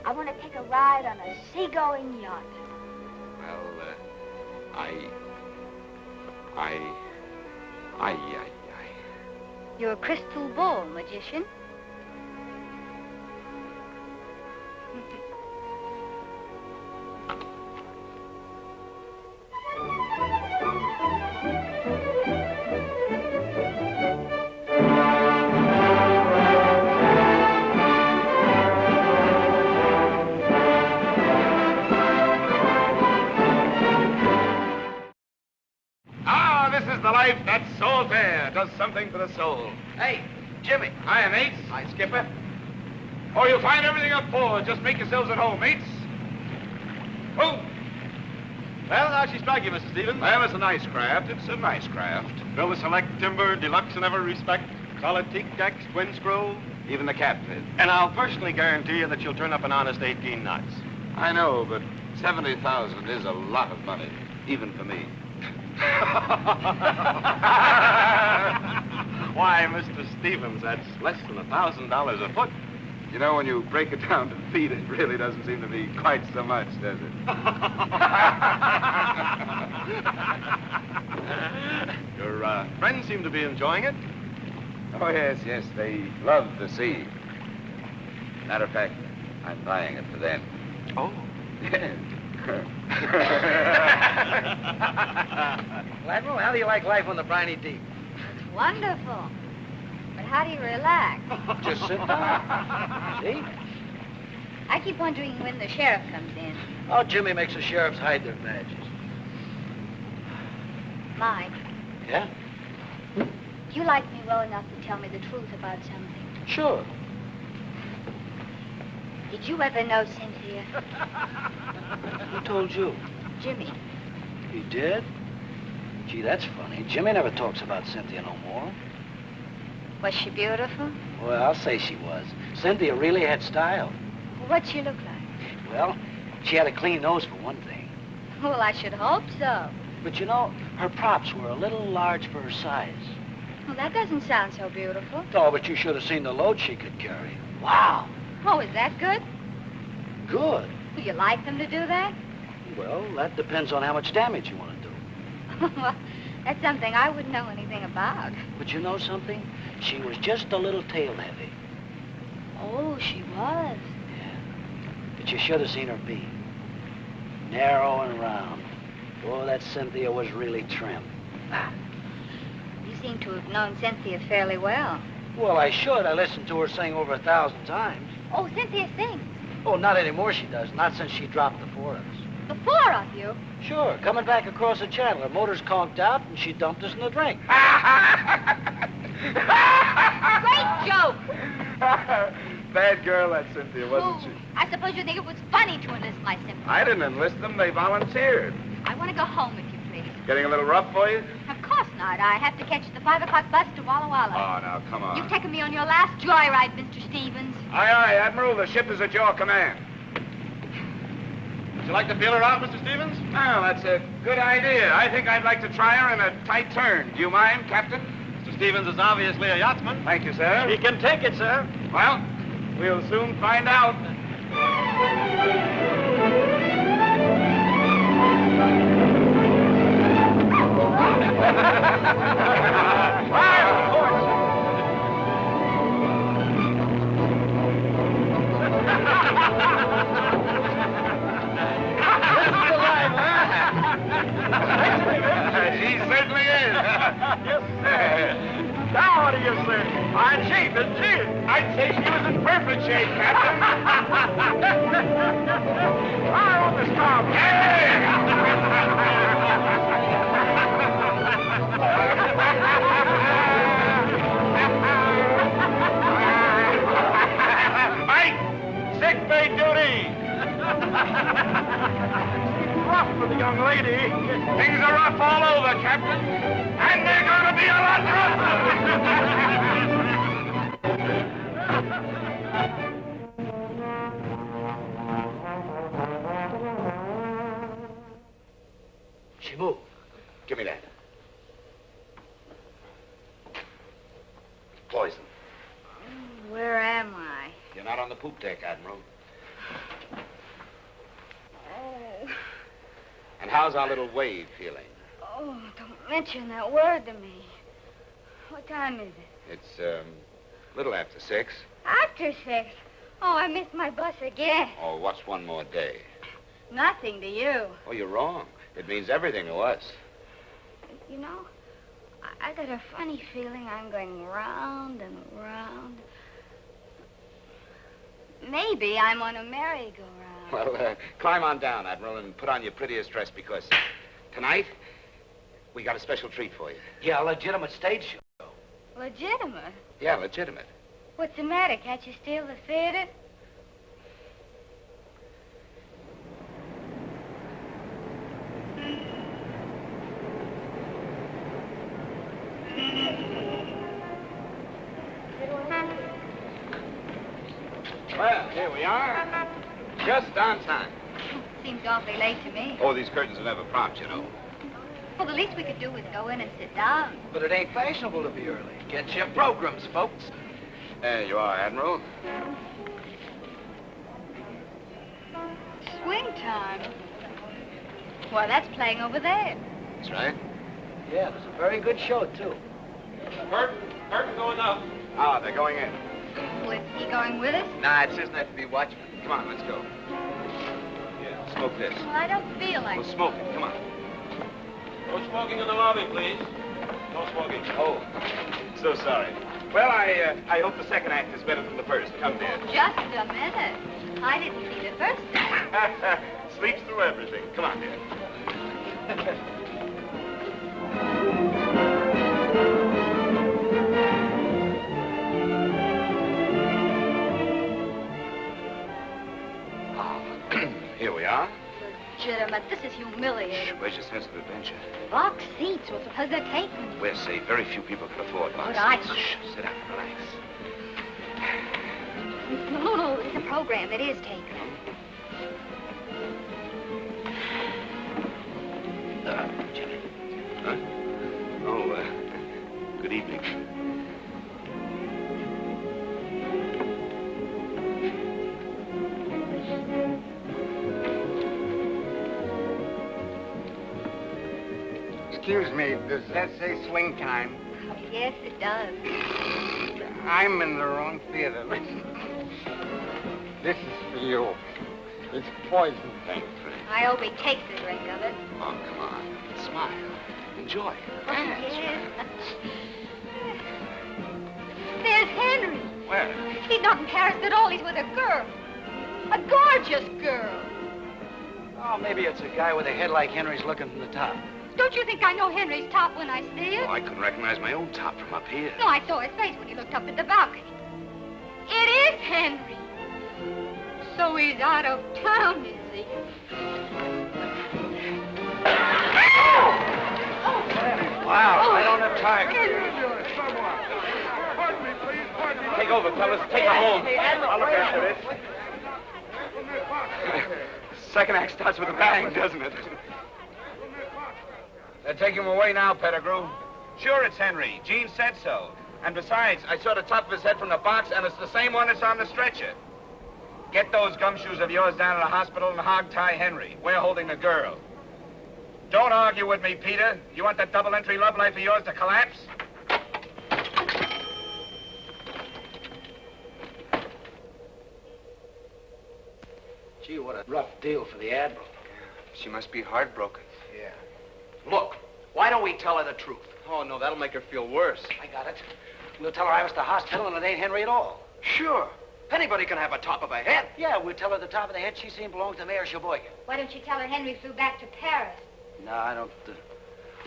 I want to take a ride on a seagoing yacht. Well, You're a crystal ball magician. life, that salt air does something for the soul. Hey, Jimmy. Hiya, mates. Hi, Skipper. Oh, you'll find everything up forward. Just make yourselves at home, mates. Move. Well, how'd she strike you, Mr. Stevens? Well, it's a nice craft. It's a nice craft. Built to select timber, deluxe in every respect, solid teak decks, twin screw. Even the cat fit. And I'll personally guarantee you that you'll turn up an honest 18 knots. I know, but 70,000 is a lot of money, even for me. Why, Mr. Stevens, that's less than $1,000 a foot. You know, when you break it down to feet, it really doesn't seem to be quite so much, does it? Your friends seem to be enjoying it. Oh, yes, yes, they love the sea. Matter of fact, I'm buying it for them. Oh. Yes. Well, Admiral, how do you like life on the briny deep? It's wonderful. But how do you relax? Just sit down. See? I keep wondering when the sheriff comes in. Oh, Jimmy makes the sheriffs hide their badges. Mike, Yeah? do you like me well enough to tell me the truth about something? Sure. Did you ever know Cynthia? Who told you? Jimmy. You did? Gee, that's funny. Jimmy never talks about Cynthia no more. Was she beautiful? Well, I'll say she was. Cynthia really had style. What'd she look like? Well, she had a clean nose for one thing. Well, I should hope so. But you know, her props were a little large for her size. Well, that doesn't sound so beautiful. Oh, but you should have seen the load she could carry. Wow. Oh, is that good? Good. Will you like them to do that? Well, that depends on how much damage you want to do. Well, that's something I wouldn't know anything about. But you know something? She was just a little tail heavy. Oh, she was. But you should have seen her beam. Narrow and round. Oh, that Cynthia was really trim. You seem to have known Cynthia fairly well. Well, I should. I listened to her sing over 1,000 times. Oh, Cynthia sings. Oh, not anymore she does. Not since she dropped the four of us. The four of you? Sure. Coming back across the channel. Her motor's conked out, and she dumped us in the drink. Great joke. Bad girl, that Cynthia, wasn't she? I suppose you think it was funny to enlist my sympathy. I didn't enlist them. They volunteered. I want to go home, if you please. Getting a little rough for you? Of course not. I have to catch the 5 o'clock bus to Walla Walla. Oh, now, come on. You've taken me on your last joyride, Mr. Stevens. Aye, aye, Admiral. The ship is at your command. Would you like to feel her out, Mr. Stevens? Well, that's a good idea. I think I'd like to try her in a tight turn. Do you mind, Captain? Mr. Stevens is obviously a yachtsman. Thank you, sir. He can take it, sir. Well, we'll soon find out. She certainly is. Yes, sir. Now, what do you say? Fine shape, isn't she? I'd say she was in perfect shape, Captain. I want the storm. Mike, sick bay duty. Rough for the young lady. Things are rough all over, Captain. And they're going to be a lot She moved. Give me that. Poison. Where am I? You're not on the poop deck, Admiral. Oh, And how's our little wave feeling? oh, don't mention that word to me. What time is it? It's, a little after 6. After 6. Oh, I missed my bus again. Oh, what's one more day? Nothing to you. Oh, you're wrong. It means everything to us. You know, I got a funny feeling I'm going round and round. Maybe I'm on a merry-go-round. Well, climb on down, Admiral, and put on your prettiest dress, because tonight, we got a special treat for you. Yeah, a legitimate stage show. Legitimate? Yeah, legitimate. What's the matter? Can't you steal the theater? we are. Just on time. Seems awfully late to me. Oh, these curtains are never propped, you know. Well, the least we could do is go in and sit down. But it ain't fashionable to be early. Get your programs, folks. There you are, Admiral. Swing time. Why, that's playing over there. That's right. Yeah, there's a very good show, too. Curtain going up. Ah, they're going in. Well, is he going with us? Nah, it's his night to be watchman. Come on, let's go. Yeah, smoke this. Well, I don't feel like We'll smoke it. Come on. No smoking in the lobby, please. No smoking. Oh, so sorry. Well, I hope the second act is better than the first. Come, dear. Just a minute. I didn't see the first act. Sleeps through everything. Come on, dear. Here we are. Legitimate. This is humiliating. Where's your sense of adventure? Box seats. Well, suppose they're taken. We're safe. Very few people can afford box But I- seats. Shh, sit down, relax. No, it's a program that is taken. Jimmy. Huh? Oh, good evening. Excuse me, does that say swing time? Yes, it does. I'm in the wrong theater. This is for you. It's poison. Thanks, I hope he takes a drink of it. Oh, come on. Smile. Enjoy. Oh, yes. There's Henry. Where? He's not in Paris at all. He's with a girl. A gorgeous girl. Oh, maybe it's a guy with a head like Henry's looking from the top. Don't you think I know Henry's top when I see it? Oh, I couldn't recognize my own top from up here. No, I saw his face when he looked up at the balcony. It is Henry. So he's out of town, is he? Wow, I don't have time. Pardon me, please. Pardon me. Take over, fellas. Take her home. I'll look after this. Second act starts with a bang, doesn't it? They're taking him away now, Pettigrew. Sure, it's Henry. Gene said so. And besides, I saw the top of his head from the box, and it's the same one that's on the stretcher. Get those gumshoes of yours down to the hospital and hog-tie Henry. We're holding the girl. Don't argue with me, Peter. You want that double-entry love life of yours to collapse? Gee, what a rough deal for the Admiral. She must be heartbroken. Yeah. Look, why don't we tell her the truth? Oh, no, that'll make her feel worse. I got it. We'll tell her I was at the hospital and it ain't Henry at all. Sure. Anybody can have a top of a head. Yeah, we'll tell her the top of the head she seen belongs to Mayor Sheboygan. Why don't you tell her Henry flew back to Paris? No, I don't...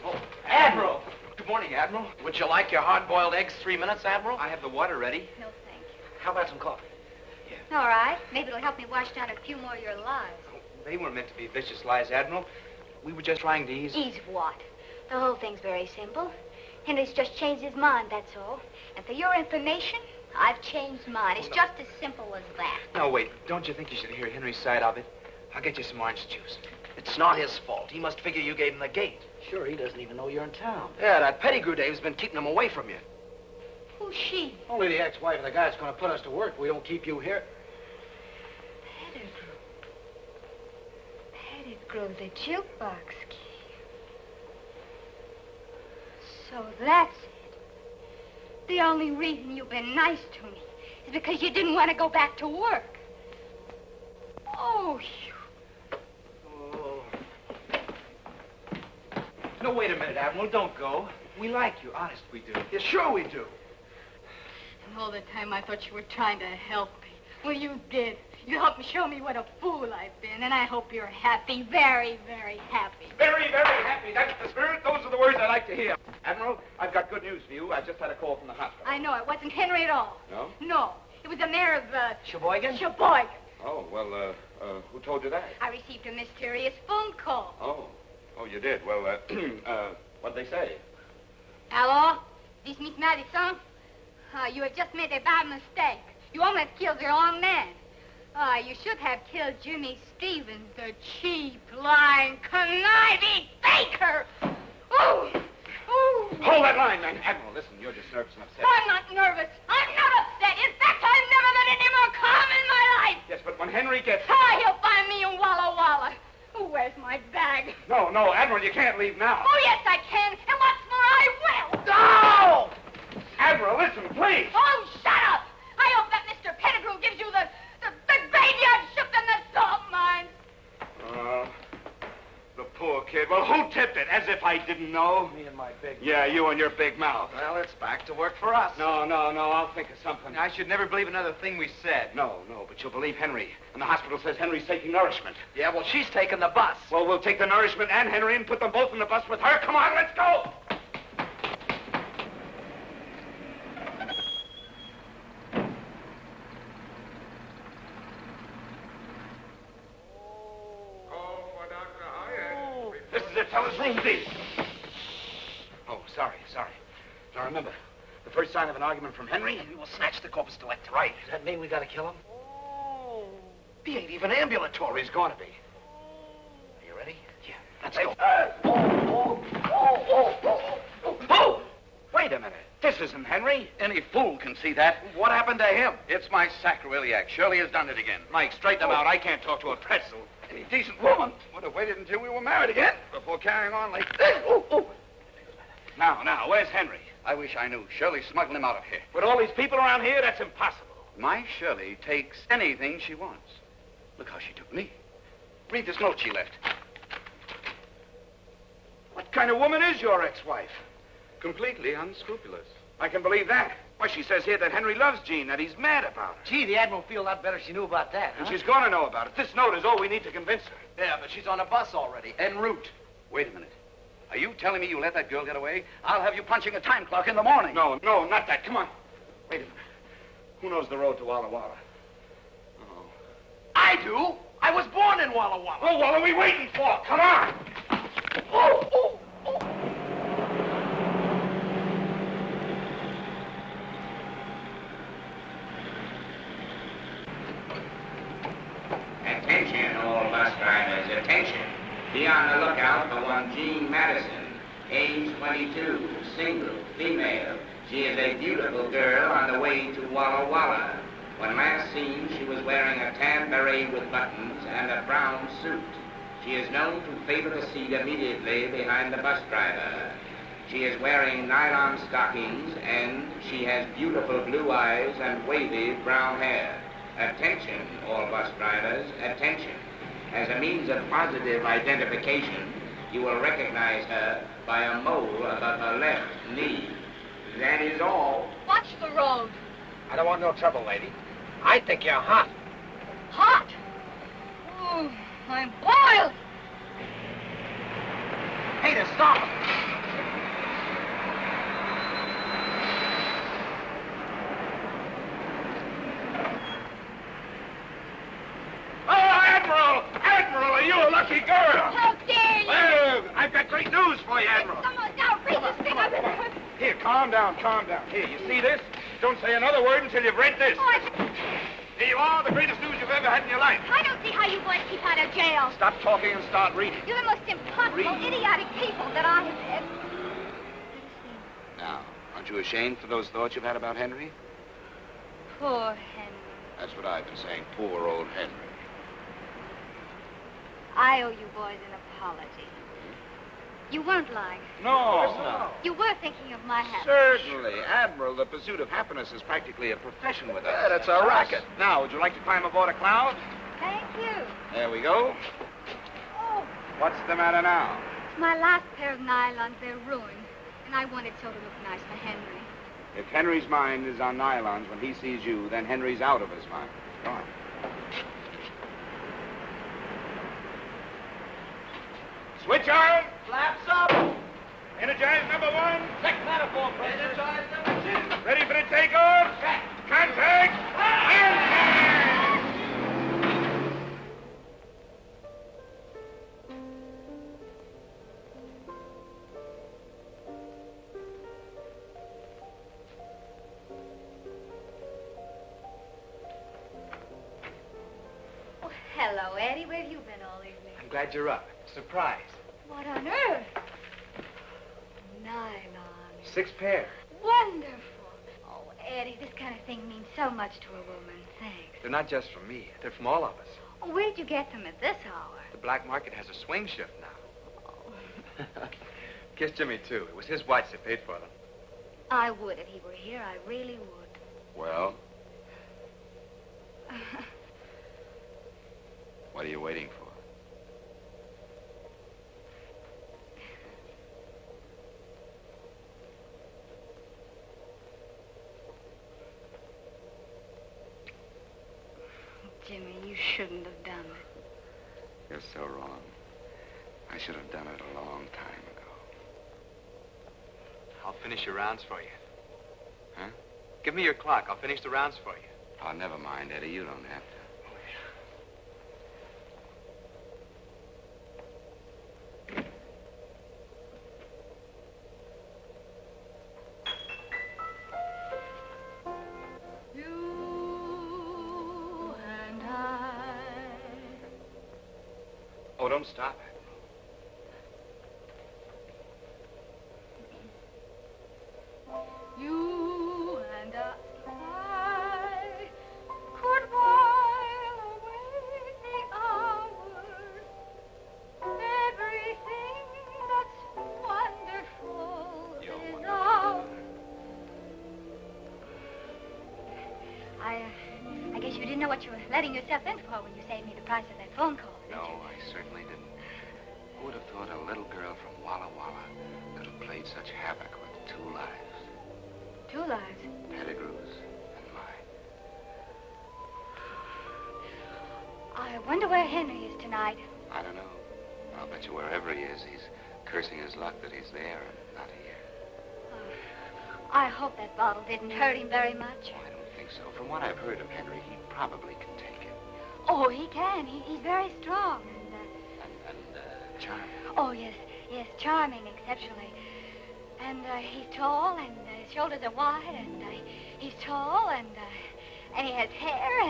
Oh, Admiral. Good morning, Admiral. Would you like your hard-boiled eggs 3 minutes, Admiral? I have the water ready. No, thank you. How about some coffee? All right. Maybe it'll help me wash down a few more of your lies. They weren't meant to be vicious lies, Admiral. We were just trying to ease... Ease what? The whole thing's very simple. Henry's just changed his mind, that's all. And for your information, I've changed mine. It's just as simple as that. No, wait. Don't you think you should hear Henry's side of it? I'll get you some orange juice. It's not his fault. He must figure you gave him the gate. Sure, he doesn't even know you're in town. Yeah, that Pettigrew Dave's been keeping him away from you. Who's she? Only the ex-wife of the guy that's going to put us to work. We don't keep you here. Pettigrew, the jukebox key. So that's it. The only reason you've been nice to me is because you didn't want to go back to work. Oh, No, wait a minute, Admiral. Don't go. We like you. Honest, we do. Yeah, sure we do. And all the time I thought you were trying to help me. Well, you did. You helped me show me what a fool I've been, and I hope you're happy, very, very happy. Very, very happy. That's the spirit. Those are the words I like to hear. Admiral, I've got good news for you. I just had a call from the hospital. I know. It wasn't Henry at all. No? No. It was the mayor of, Sheboygan? Sheboygan. Oh, well, who told you that? I received a mysterious phone call. Oh, you did? Well, what'd they say? Hello? This Miss Madison? You have just made a bad mistake. You almost killed your own man. Ah, you should have killed Jimmy Stevens, the cheap, lying, conniving faker. Oh! Oh! Hold that line, man. Admiral, listen, you're just nervous and upset. I'm not nervous. I'm not upset. In fact, I've never been any more calm in my life. Yes, but when Henry gets... Ah, he'll find me in Walla Walla. Oh, where's my bag? No, Admiral, you can't leave now. Oh, yes, I can. And what's more, I will. No! Admiral, listen, please. Oh, shut up. I hope that Mr. Pettigrew gives you the graveyard shift and the salt mines. The poor kid. Well, who tipped it? As if I didn't know. Me and my big... Yeah, you and your big mouth. Well, it's back to work for us. No, I'll think of something. I should never believe another thing we said. No, but you'll believe Henry. And the hospital says Henry's taking nourishment. Yeah, well, she's taking the bus. Well, we'll take the nourishment and Henry and put them both in the bus with her. Come on, let's go! This is it, fellas. Room D. Oh, sorry. Now remember, the first sign of an argument from Henry, and we will snatch the corpus delicti. Right. Does that mean we gotta kill him? He ain't even ambulatory. He's going to be. Are you ready? Yeah. Let's go. Oh! Wait a minute. This isn't Henry. Any fool can see that. What happened to him? It's my sacroiliac. Shirley has done it again. Mike, straighten him out. I can't talk to a pretzel. Any decent woman would have waited until we were married again before carrying on like this. Now, where's Henry? I wish I knew. Shirley's smuggling him out of here. With all these people around here, that's impossible. My Shirley takes anything she wants. Look how she took me. Read this note she left. What kind of woman is your ex-wife? Completely unscrupulous. I can believe that. Why, she says here that Henry loves Jean, that he's mad about her. Gee, the Admiral would feel a lot better if she knew about that, And she's going to know about it. This note is all we need to convince her. Yeah, but she's on a bus already, en route. Wait a minute. Are you telling me you let that girl get away? I'll have you punching a time clock in the morning. No, not that. Come on. Wait a minute. Who knows the road to Walla Walla? Oh. I do. I was born in Walla Walla. Well, what are we waiting for? Come on. Attention, all bus drivers, attention. Be on the lookout for one Jean Madison, age 22, single, female. She is a beautiful girl on the way to Walla Walla. When last seen, she was wearing a tan beret with buttons and a brown suit. She is known to favor the seat immediately behind the bus driver. She is wearing nylon stockings and she has beautiful blue eyes and wavy brown hair. Attention, all bus drivers, attention. As a means of positive identification, you will recognize her by a mole above her left knee. That is all. Watch the road. I don't want no trouble, lady. I think you're hot. Hot? Oh, I'm boiled. Peter, stop it. Admiral, are you a lucky girl? How dare you? Well, I've got great news for you, Admiral. It's the most outrageous thing I've ever heard. Here, calm down. Here, you see this? Don't say another word until you've read this. Here you are, the greatest news you've ever had in your life. I don't see how you boys keep out of jail. Stop talking and start reading. You're the most impossible, idiotic people that I have ever... Now, aren't you ashamed for those thoughts you've had about Henry? Poor Henry. That's what I've been saying, poor old Henry. I owe you boys an apology. You weren't lying. No. You were thinking of my happiness. Certainly. Admiral, the pursuit of happiness is practically a profession with us. Yeah, that's our racket. Now, would you like to climb aboard a cloud? Thank you. There we go. Oh, What's the matter now? it's my last pair of nylons. They're ruined. And I wanted so to look nice for Henry. If Henry's mind is on nylons when he sees you, then Henry's out of his mind. Go on. Switch on. Flaps up. Energize number 1. Check manifold pressure. Energize number 2. Ready for the takeoff? Contact. Hello, Eddie. Where have you been all evening? I'm glad you're up. Surprise. What on earth? Nylon. 6 pair. Wonderful. Oh, Eddie, this kind of thing means so much to a woman. Thanks. They're not just from me. They're from all of us. Oh, where'd you get them at this hour? The black market has a swing shift now. Kiss Jimmy, too. It was his watch that paid for them. I would if he were here. I really would. Well? What are you waiting for? Jimmy, you shouldn't have done it. You're so wrong. I should have done it a long time ago. I'll finish your rounds for you. Huh? Give me your clock. I'll finish the rounds for you. Oh, never mind, Eddie. You don't have to. Oh, don't stop it. You and I could while away the hours. Everything that's wonderful is ours. I guess you didn't know what you were letting yourself in for when you saved me the price of that phone call. No, I certainly didn't. Who would have thought a little girl from Walla Walla could have played such havoc with 2 lives? 2 lives? Pettigrew's and mine. I wonder where Henry is tonight. I don't know. I'll bet you wherever he is, he's cursing his luck that he's there and not here. I hope that bottle didn't hurt him very much. Oh, I don't think so. From what I've heard of Henry, he probably can take it. Oh, he can. He's very strong. Charming. Oh, yes, charming, exceptionally. And he's tall, and his shoulders are wide, and he's tall, and he has hair,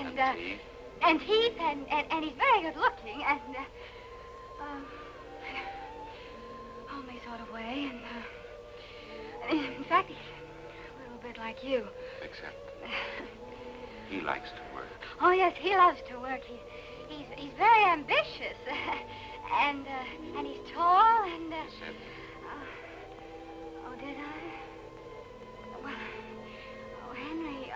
and teeth, and he's very good looking, and only sort of way, and in fact, he's a little bit like you. Except he likes to work. Oh, yes, he loves to work. He's very ambitious. And he's tall, and, You said... oh, did I? Well, oh, Henry,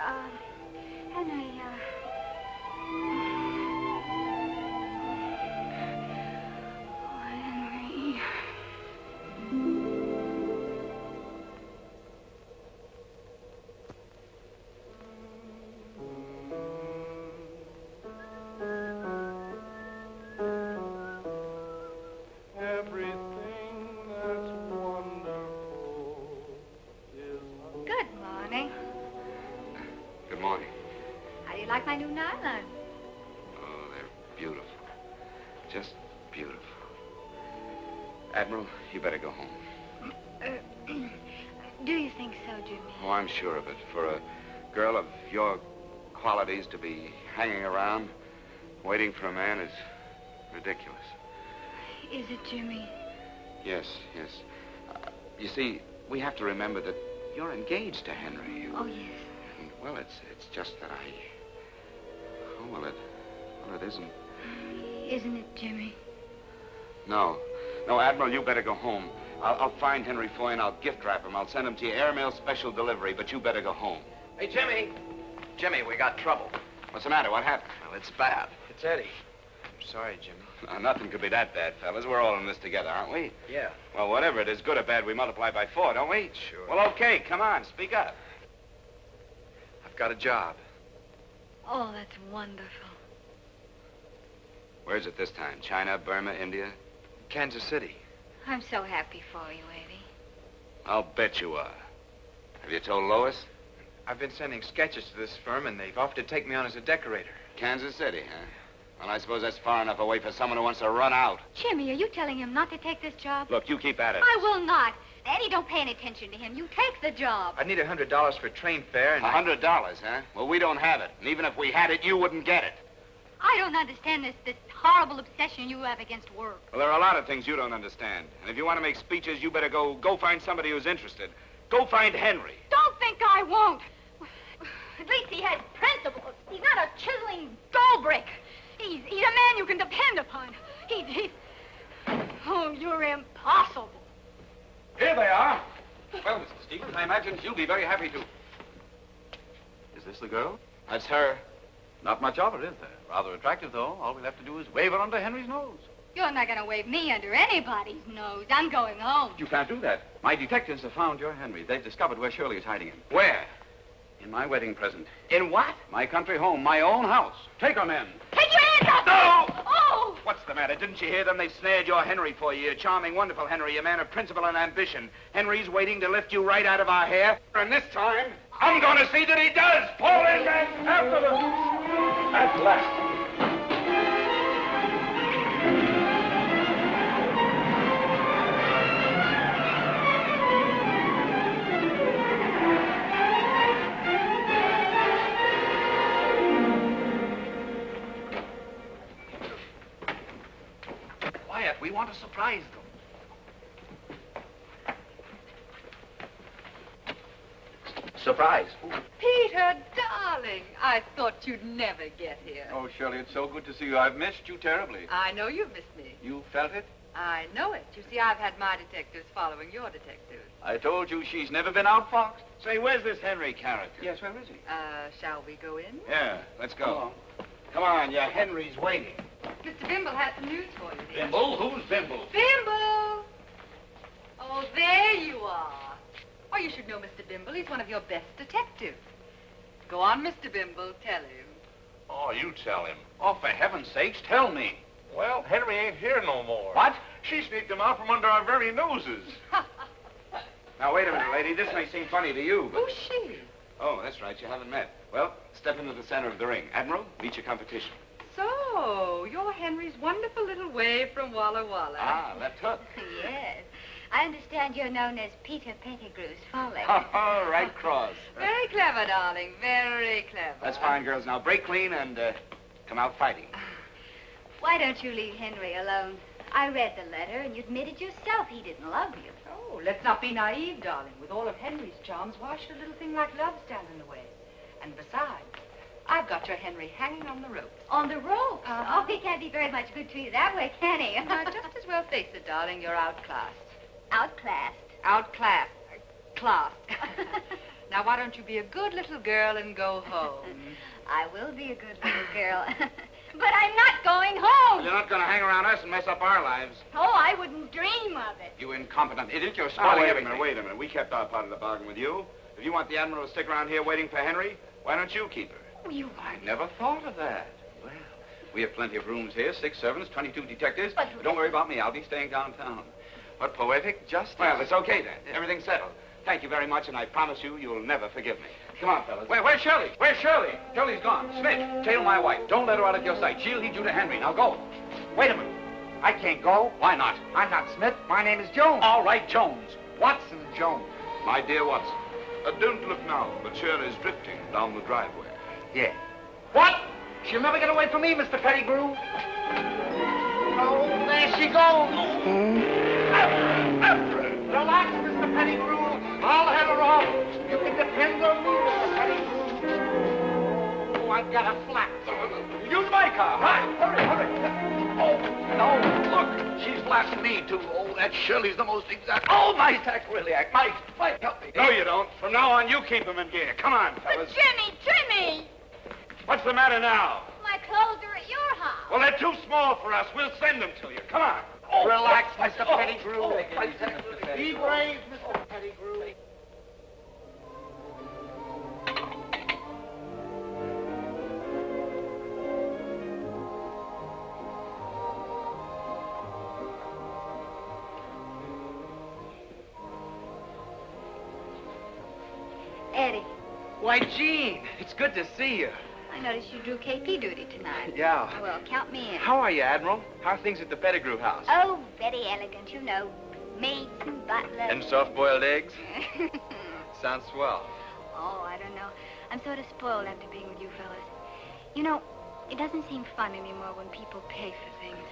like my new nylon. Oh, they're beautiful. Just beautiful. Admiral, you better go home. Do you think so, Jimmy? Oh, I'm sure of it. For a girl of your qualities to be hanging around, waiting for a man is ridiculous. Is it, Jimmy? Yes. You see, we have to remember that you're engaged to Henry. Oh, yes. And, well, it's just that I... Oh, well, it isn't. Isn't it, Jimmy? No, Admiral, you better go home. I'll find Henry Foy and I'll gift wrap him. I'll send him to you airmail special delivery, but you better go home. Hey, Jimmy. Jimmy, we got trouble. What's the matter? What happened? Well, it's bad. It's Eddie. I'm sorry, Jimmy. Nothing could be that bad, fellas. We're all in this together, aren't we? Yeah. Well, whatever it is, good or bad, we multiply by 4, don't we? Sure. Well, okay, come on, speak up. I've got a job. Oh, that's wonderful. Where's it this time? China, Burma, India? Kansas City. I'm so happy for you, Eddie. I'll bet you are. Have you told Lois? I've been sending sketches to this firm, and they've offered to take me on as a decorator. Kansas City, huh? Well, I suppose that's far enough away for someone who wants to run out. Jimmy, are you telling him not to take this job? Look, you keep at it. I will not. Eddie, don't pay any attention to him. You take the job. I need $100 for train fare, and $100, huh? Well, we don't have it. And even if we had it, you wouldn't get it. I don't understand this horrible obsession you have against work. Well, there are a lot of things you don't understand. And if you want to make speeches, you better go find somebody who's interested. Go find Henry. Don't think I won't. At least he has principles. He's not a chiseling gold brick. He's a man you can depend upon. He's... Oh, you're impossible. Here they are. Well, Mr. Stevens, I imagine she'll be very happy to... Is this the girl? That's her. Not much of her, is there? Rather attractive, though. All we'll have to do is wave her under Henry's nose. You're not going to wave me under anybody's nose. I'm going home. You can't do that. My detectives have found your Henry. They've discovered where Shirley is hiding him. Where? In my wedding present. In what? My country home, my own house. Take her, men. Take your hands up! No! Oh! What's the matter? Didn't you hear them? They've snared your Henry for you. A charming, wonderful Henry, a man of principle and ambition. Henry's waiting to lift you right out of our hair. And this time, I'm going to see that he does. Fall in, men. After them. At last. We want to surprise them. Surprise? Peter, darling, I thought you'd never get here. Oh, Shirley, it's so good to see you. I've missed you terribly. I know you've missed me. You felt it? I know it. You see, I've had my detectives following your detectives. I told you she's never been outfoxed. Say, where's this Henry character? Yes, where is he? Shall we go in? Yeah, let's go. Come on, your Henry's waiting. Mr. Bimble has some news for you. Bimble? Who's Bimble? Bimble! Oh, there you are. Oh, you should know Mr. Bimble. He's one of your best detectives. Go on, Mr. Bimble. Tell him. Oh, you tell him. Oh, for heaven's sakes, tell me. Well, Henry ain't here no more. What? She sneaked him out from under our very noses. Now, wait a minute, lady. This may seem funny to you, but... Who's she? Oh, that's right. You haven't met. Well, step into the center of the ring. Admiral, meet your competition. So, you're Henry's wonderful little wave from Walla Walla. Ah, left hook. Yes. I understand you're known as Peter Pettigrew's Folly. Oh, right cross. Very clever, darling. Very clever. That's fine, girls. Now, break clean and come out fighting. Why don't you leave Henry alone? I read the letter, and you admitted yourself he didn't love you. Oh, let's not be naive, darling. With all of Henry's charms, why should a little thing like love stand in the way? And besides, I've got your Henry hanging on the ropes. On the ropes? Oh, he can't be very much good to you that way, can he? Just as well face it, darling. You're outclassed. Outclassed? Outclassed. Classed. Now, why don't you be a good little girl and go home? I will be a good little girl. But I'm not going home. You're not going to hang around us and mess up our lives. Oh, I wouldn't dream of it. You incompetent idiot. You're Now, spoiling wait a everything. minute, wait a minute. We kept our part of the bargain with you. If you want the Admiral to stick around here waiting for Henry, why don't you keep her? You... I never thought of that. Well, we have plenty of rooms here, 6 servants, 22 detectives. But don't worry about me. I'll be staying downtown. What poetic justice. Well, it's okay then. Everything's settled. Thank you very much, and I promise you, you'll never forgive me. Come on, fellas. Where's Shirley? Where's Shirley? Shirley's gone. Smith, tail my wife. Don't let her out of your sight. She'll lead you to Henry. Now go. Wait a minute. I can't go. Why not? I'm not Smith. My name is Jones. All right, Jones. Watson Jones. My dear Watson, don't look now, but Shirley's drifting down the driveway. Yeah. What? She'll never get away from me, Mr. Pettigrew. Oh, there she goes. Relax, Mr. Pettigrew. I'll head her off. You can depend on me, Mr. Pettigrew. Oh, I've got a flat. Use my car. Hurry, hurry. Oh, no, look. She's blasting me, too. Oh, that Shirley's the most exact. Oh, my sacrilege. Mike, help me. No, you don't. From now on, you keep him in gear. Come on, fellas. Jimmy! What's the matter now? My clothes are at your house. Well, they're too small for us. We'll send them to you. Come on. Relax, Mr. Pettigrew. Be brave, Mr. Pettigrew. Eddie, Why, Jean, it's good to see you. I noticed you drew KP duty tonight. Yeah. Well, count me in. How are you, Admiral? How are things at the Pettigrew house? Oh, very elegant, you know. Maids and butlers. And soft-boiled eggs? Sounds swell. Oh, I don't know. I'm sort of spoiled after being with you fellas. You know, It doesn't seem fun anymore when people pay for things.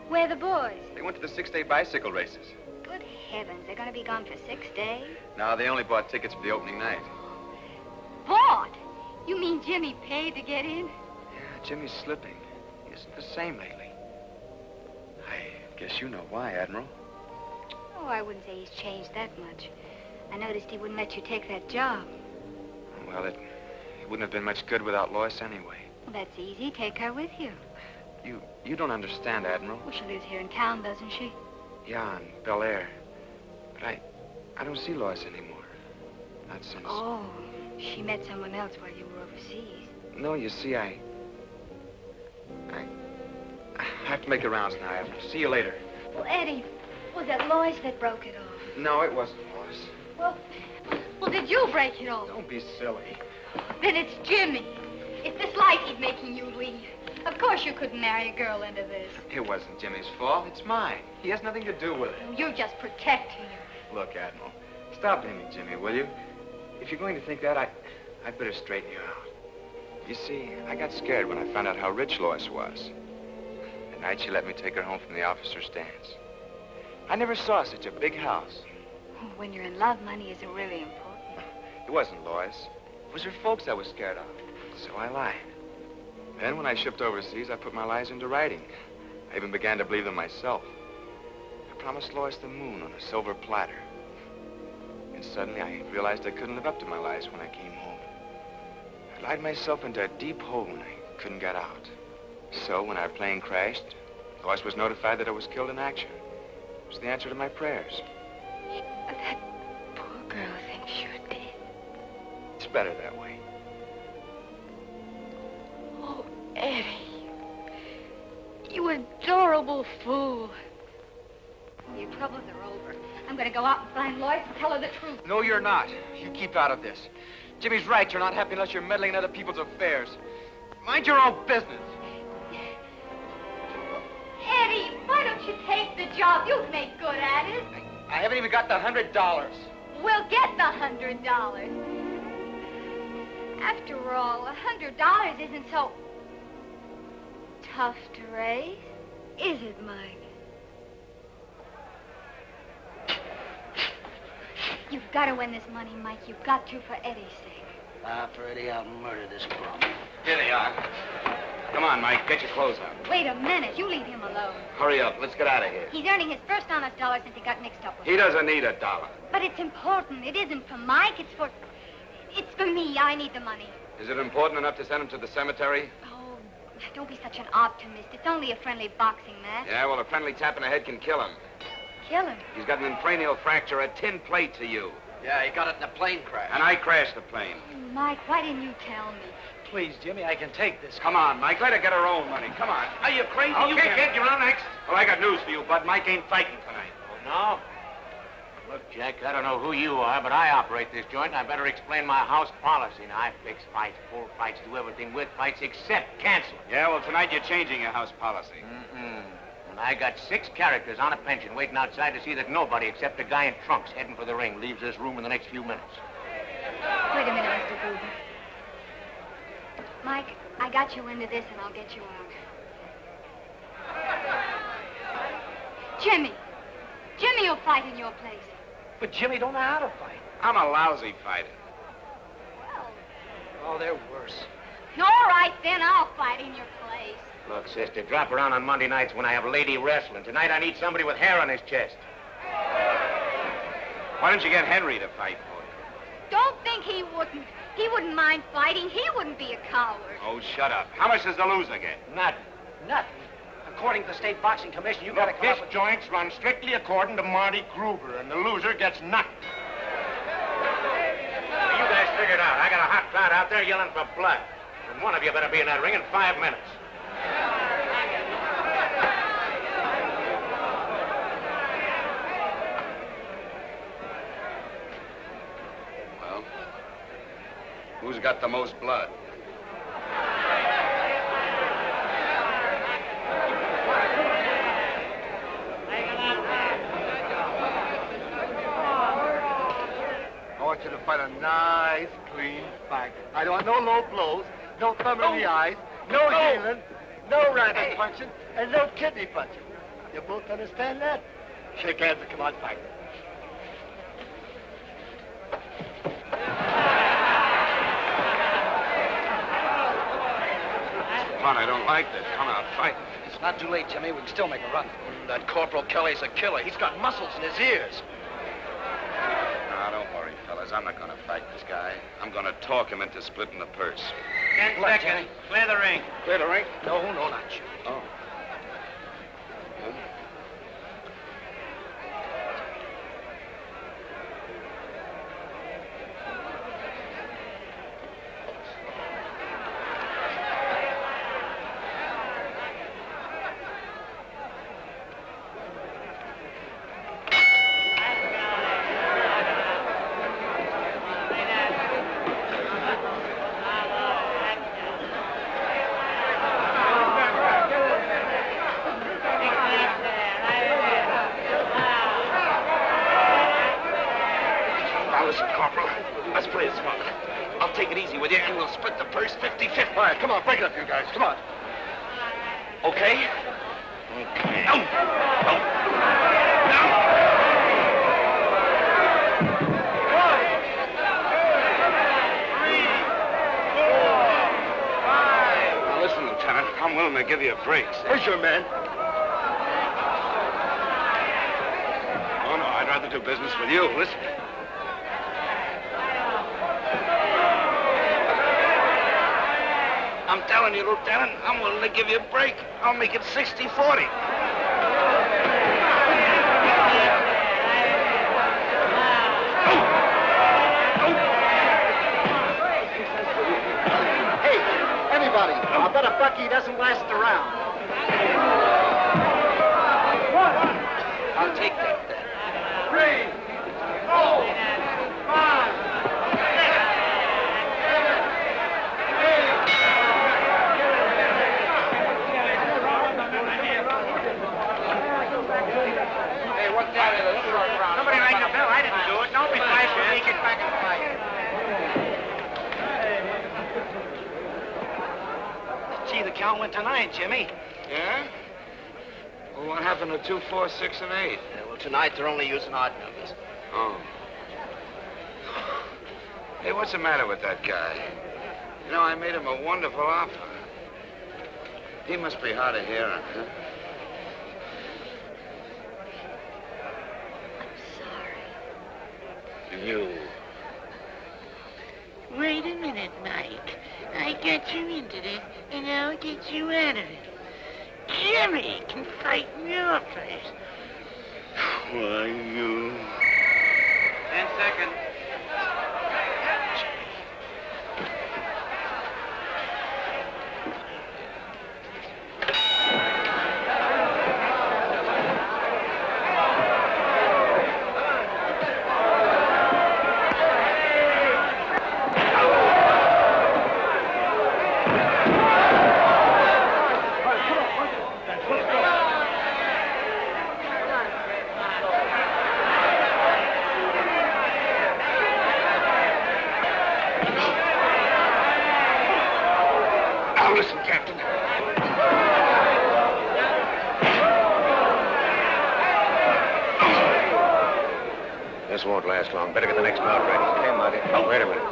Where are the boys? They went to the 6-day bicycle races. Good heavens, they're going to be gone for 6 days? No, they only bought tickets for the opening night. Bought? You mean Jimmy paid to get in? Yeah, Jimmy's slipping. He isn't the same lately. I guess you know why, Admiral. Oh, I wouldn't say he's changed that much. I noticed he wouldn't let you take that job. Well, it wouldn't have been much good without Lois anyway. Well, that's easy. Take her with you. You don't understand, Admiral. Well, she lives here in town, doesn't she? Yeah, in Bel Air. But I don't see Lois anymore. Not since... Oh, she met someone else while you were overseas. No, you see, I have to make the rounds now, Admiral. See you later. Well, Eddie, was it Lois that broke it off? No, it wasn't Lois. Well, did you break it off? Don't be silly. Then it's Jimmy. It's this life he's making you lead. Of course you couldn't marry a girl into this. It wasn't Jimmy's fault. It's mine. He has nothing to do with it. You're just protecting him. Look, Admiral, stop blaming Jimmy, will you? If you're going to think that, I'd better straighten you out. You see, I got scared when I found out how rich Lois was. At night, she let me take her home from the officer's dance. I never saw such a big house. When you're in love, money isn't really important. It wasn't Lois. It was her folks I was scared of. So I lied. Then, when I shipped overseas, I put my lies into writing. I even began to believe them myself. I promised Lois the moon on a silver platter. And suddenly, I realized I couldn't live up to my lies when I came home. I lied myself into a deep hole and I couldn't get out. So, when our plane crashed, Lois was notified that I was killed in action. It was the answer to my prayers. That poor girl thinks you're dead. It's better that way. Oh, Eddie. You adorable fool. Your troubles are over. I'm going to go out and find Lois and tell her the truth. No, you're not. You keep out of this. Jimmy's right. You're not happy unless you're meddling in other people's affairs. Mind your own business. Eddie, why don't you take the job? You've made good at it. I haven't even got the $100. We'll get the $100. After all, $100 isn't so tough to raise, is it, Mike? You've got to win this money, Mike. You've got to for Eddie's sake. For Eddie, I'll murder this bum. Here they are. Come on, Mike. Get your clothes on. Wait a minute. You leave him alone. Hurry up. Let's get out of here. He's earning his first honest dollar since he got mixed up with He doesn't need $1. But it's important. It isn't for Mike. It's for me. I need the money. Is it important enough to send him to the cemetery? Oh, don't be such an optimist. It's only a friendly boxing match. Yeah, well, a friendly tap in the head can kill him. Kill him? He's got an infranial fracture, a tin plate to you. Yeah, he got it in a plane crash. And I crashed the plane. Mike, why didn't you tell me? Please, Jimmy, I can take this. Come on, Mike. Let her get her own money. Come on. Are you crazy? Okay, kid, you're on next. Well, I got news for you, Bud. Mike ain't fighting tonight. No? Look, Jack, I don't know who you are, but I operate this joint, and I better explain my house policy. Now, I fix fights, pull fights, do everything with fights except cancel. Yeah, well, tonight you're changing your house policy. And I got 6 characters on a pension waiting outside to see that nobody except a guy in trunks heading for the ring leaves this room in the next few minutes. Wait a minute, Mr. Gruber. Mike, I got you into this, and I'll get you out. Jimmy. Jimmy will fight in your place. But Jimmy don't know how to fight. I'm a lousy fighter. Oh, they're worse. All right, then. I'll fight in your place. Look, sister, drop around on Monday nights when I have lady wrestling. Tonight I need somebody with hair on his chest. Why don't you get Henry to fight for you? Don't think he wouldn't. He wouldn't mind fighting. He wouldn't be a coward. Oh, shut up. How much does the loser get? Nothing. Nothing. According to the State Boxing Commission, you got to come This joint's run strictly according to Marty Gruber, and the loser gets nothing. You guys figure it out. I got a hot crowd out there yelling for blood. And one of you better be in that ring in 5 minutes. Well, who's got the most blood? I want you to fight a nice, clean fight. I don't want no low blows. no thumb in the eyes, no healing, no rabbit punching, and no kidney punching. You both understand that? Shake hands and come on, fight. Come on, I don't like this. Come out, fight. It's not too late, Jimmy. We can still make a run. That Corporal Kelly's a killer. He's got muscles in his ears. Now, don't worry, fellas. I'm not going to fight this guy. I'm going to talk him into splitting the purse. 10 seconds. Clear the ring. Clear the ring? No, not you. Oh. All right, come on, break it up, you guys. Come on. Okay? Okay. No! Now, listen, Lieutenant, I'm willing to give you a break. Where's your man? Oh, no, I'd rather do business with you. Listen. I'm telling you, Lieutenant, I'm willing to give you a break. I'll make it 60-40. Hey, anybody, I bet a Bucky doesn't last around. I'll take that then. 3, 4, 5, 6, 7, 8. Hey, what's that? Somebody rang the bell. I didn't do it. Don't be flash with me. Get back in the fight. Gee, the count went to 9, Jimmy. Yeah? Well, what happened to 2, 4, 6, and 8? Yeah, well, tonight they're only using odd numbers. Oh. Hey, what's the matter with that guy? You know, I made him a wonderful offer. He must be hard of hearing, huh? You. Wait a minute, Mike. I got you into this, and I'll get you out of it. Jimmy can fight in your place. Why, you... 10 seconds. Listen, Captain. This won't last long. Better get the next bout ready. Okay, Marty. Oh, wait a minute.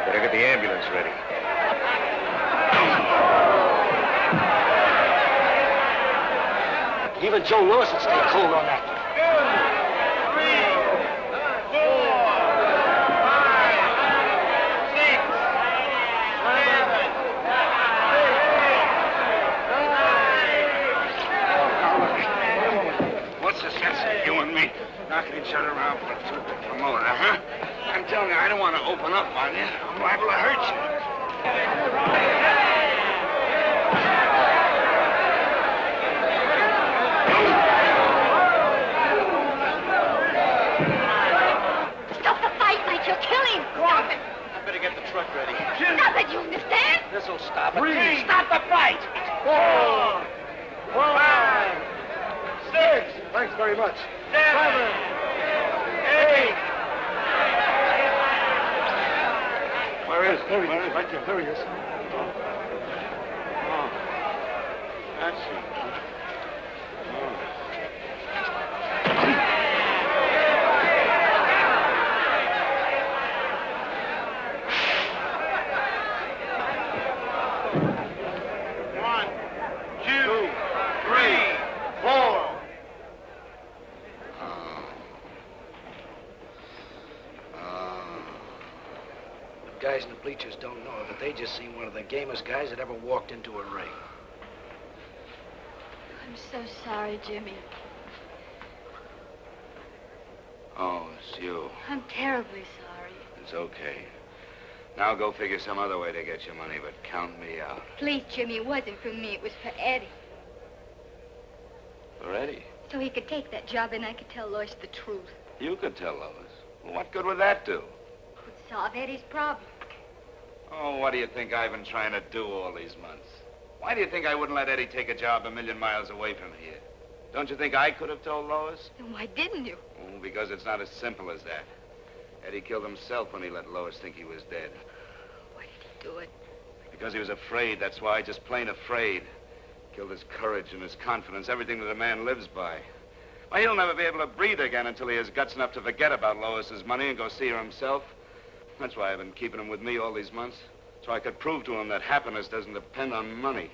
Better get the ambulance ready. Even Joe Lewis would stay cool on that. 3, 4, 5, 6, 7, 8. What's the sense of you and me knocking each other around for a promoter, huh? I'm telling you, I don't want to open up on you. I'm liable to hurt you. Stop the fight, Mike. You'll kill him. Stop it. I better get the truck ready. Stop it, you understand? This'll stop it. 3, Stop the fight! 4, 5, 6. Thanks very much. 7, 8. Where is he? There he is, right there. There he is. Oh. That's it. Oh. Guys in the bleachers don't know it, but they just seen one of the gamest guys that ever walked into a ring. I'm so sorry, Jimmy. Oh, it's you. I'm terribly sorry. It's okay. Now go figure some other way to get your money, but count me out. Please, Jimmy, it wasn't for me. It was for Eddie. For Eddie? So he could take that job and I could tell Lois the truth. You could tell Lois. Well, what good would that do? It would solve Eddie's problem. Oh, what do you think I've been trying to do all these months? Why do you think I wouldn't let Eddie take a job a million miles away from here? Don't you think I could have told Lois? Then why didn't you? Oh, because it's not as simple as that. Eddie killed himself when he let Lois think he was dead. Why did he do it? Because he was afraid, that's why, just plain afraid. Killed his courage and his confidence, everything that a man lives by. Why, he'll never be able to breathe again until he has guts enough to forget about Lois's money and go see her himself. That's why I've been keeping him with me all these months. So I could prove to him that happiness doesn't depend on money.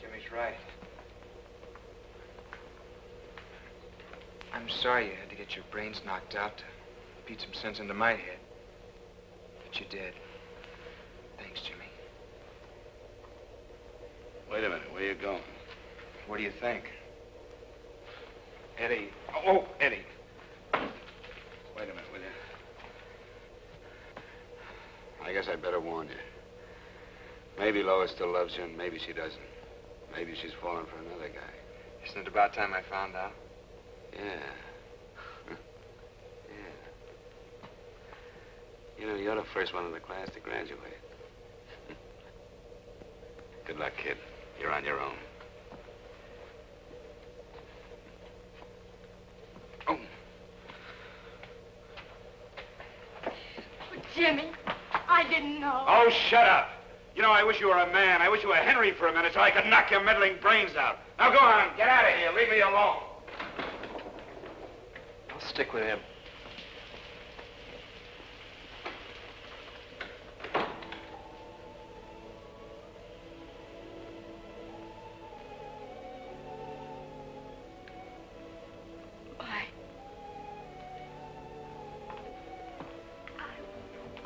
Jimmy's right. I'm sorry you had to get your brains knocked out to beat some sense into my head. But you did. Thanks, Jimmy. Wait a minute, where are you going? What do you think? Eddie. Oh, Eddie. Wait a minute, will you? I guess I'd better warn you. Maybe Lois still loves you, and maybe she doesn't. Maybe she's fallen for another guy. Isn't it about time I found out? Yeah. Yeah. You know, you're the first one in the class to graduate. Good luck, kid. You're on your own. Oh. Jimmy, I didn't know. Oh, shut up. You know, I wish you were a man. I wish you were Henry for a minute so I could knock your meddling brains out. Now go on, get out of here. Leave me alone. I'll stick with him.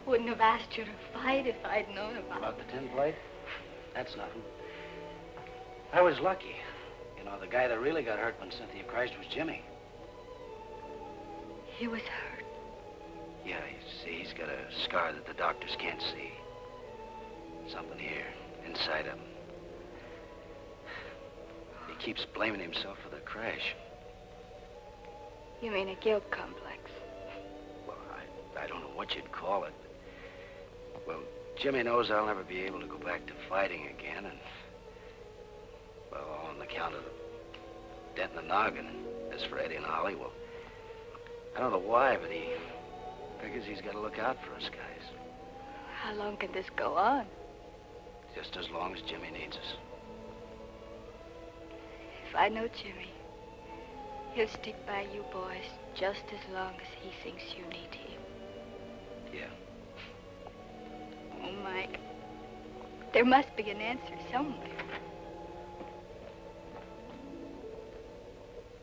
Wouldn't have asked you to fight if I'd known About the tin plate? That's nothing. I was lucky. You know, the guy that really got hurt when Cynthia Christ was Jimmy. He was hurt. Yeah, you see, he's got a scar that the doctors can't see. Something here, inside him. He keeps blaming himself for the crash. You mean a guilt complex? Well, I don't know what you'd call it. Well, Jimmy knows I'll never be able to go back to fighting again, and, well, all on account of the dent in the noggin. As for Eddie and Ollie, well, I don't know why, but he figures he's got to look out for us guys. How long can this go on? Just as long as Jimmy needs us. If I know Jimmy, he'll stick by you boys just as long as he thinks you need him. Yeah. Oh, Mike, there must be an answer somewhere.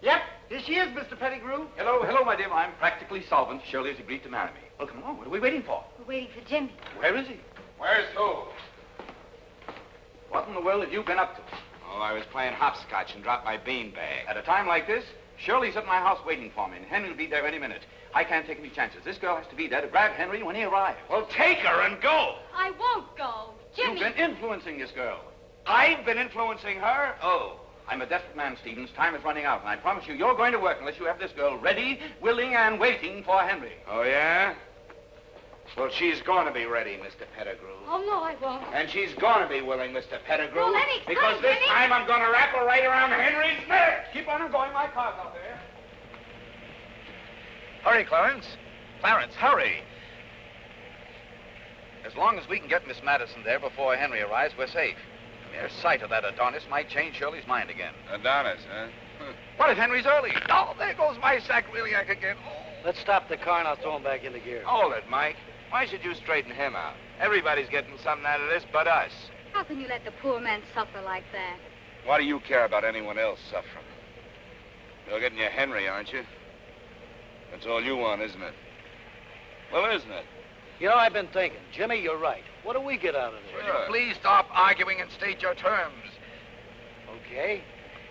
Yep, here she is, Mr. Pettigrew. Hello, my dear. I'm practically solvent. Shirley has agreed to marry me. Well, come on. What are we waiting for? We're waiting for Jimmy. Where is he? Where's who? What in the world have you been up to? Oh, I was playing hopscotch and dropped my beanbag. At a time like this, Shirley's at my house waiting for me, and Henry will be there any minute. I can't take any chances. This girl has to be there to grab Henry when he arrives. Well, take her and go. I won't go. Jimmy. You've been influencing this girl. I've been influencing her? Oh, I'm a desperate man, Stevens. Time is running out, and I promise you, you're going to work unless you have this girl ready, willing, and waiting for Henry. Oh, yeah? Well, she's going to be ready, Mr. Pettigrew. Oh, no, I won't. And she's going to be willing, Mr. Pettigrew. Well, any time, because this Jimmy. time I'm going to wrap her right around Henry's neck. Keep on going. My car's out there. Hurry, Clarence. Clarence, hurry. As long as we can get Miss Madison there before Henry arrives, we're safe. The mere sight of that Adonis might change Shirley's mind again. Adonis, huh? What if Henry's early? Oh, there goes my sacroiliac again. Oh. Let's stop the car and I'll throw him back into gear. Hold it, Mike. Why should you straighten him out? Everybody's getting something out of this but us. How can you let the poor man suffer like that? Why do you care about anyone else suffering? You're getting your Henry, aren't you? That's all you want, isn't it? Well, isn't it? You know, I've been thinking. Jimmy, you're right. What do we get out of this? Will you please stop arguing and state your terms? Okay.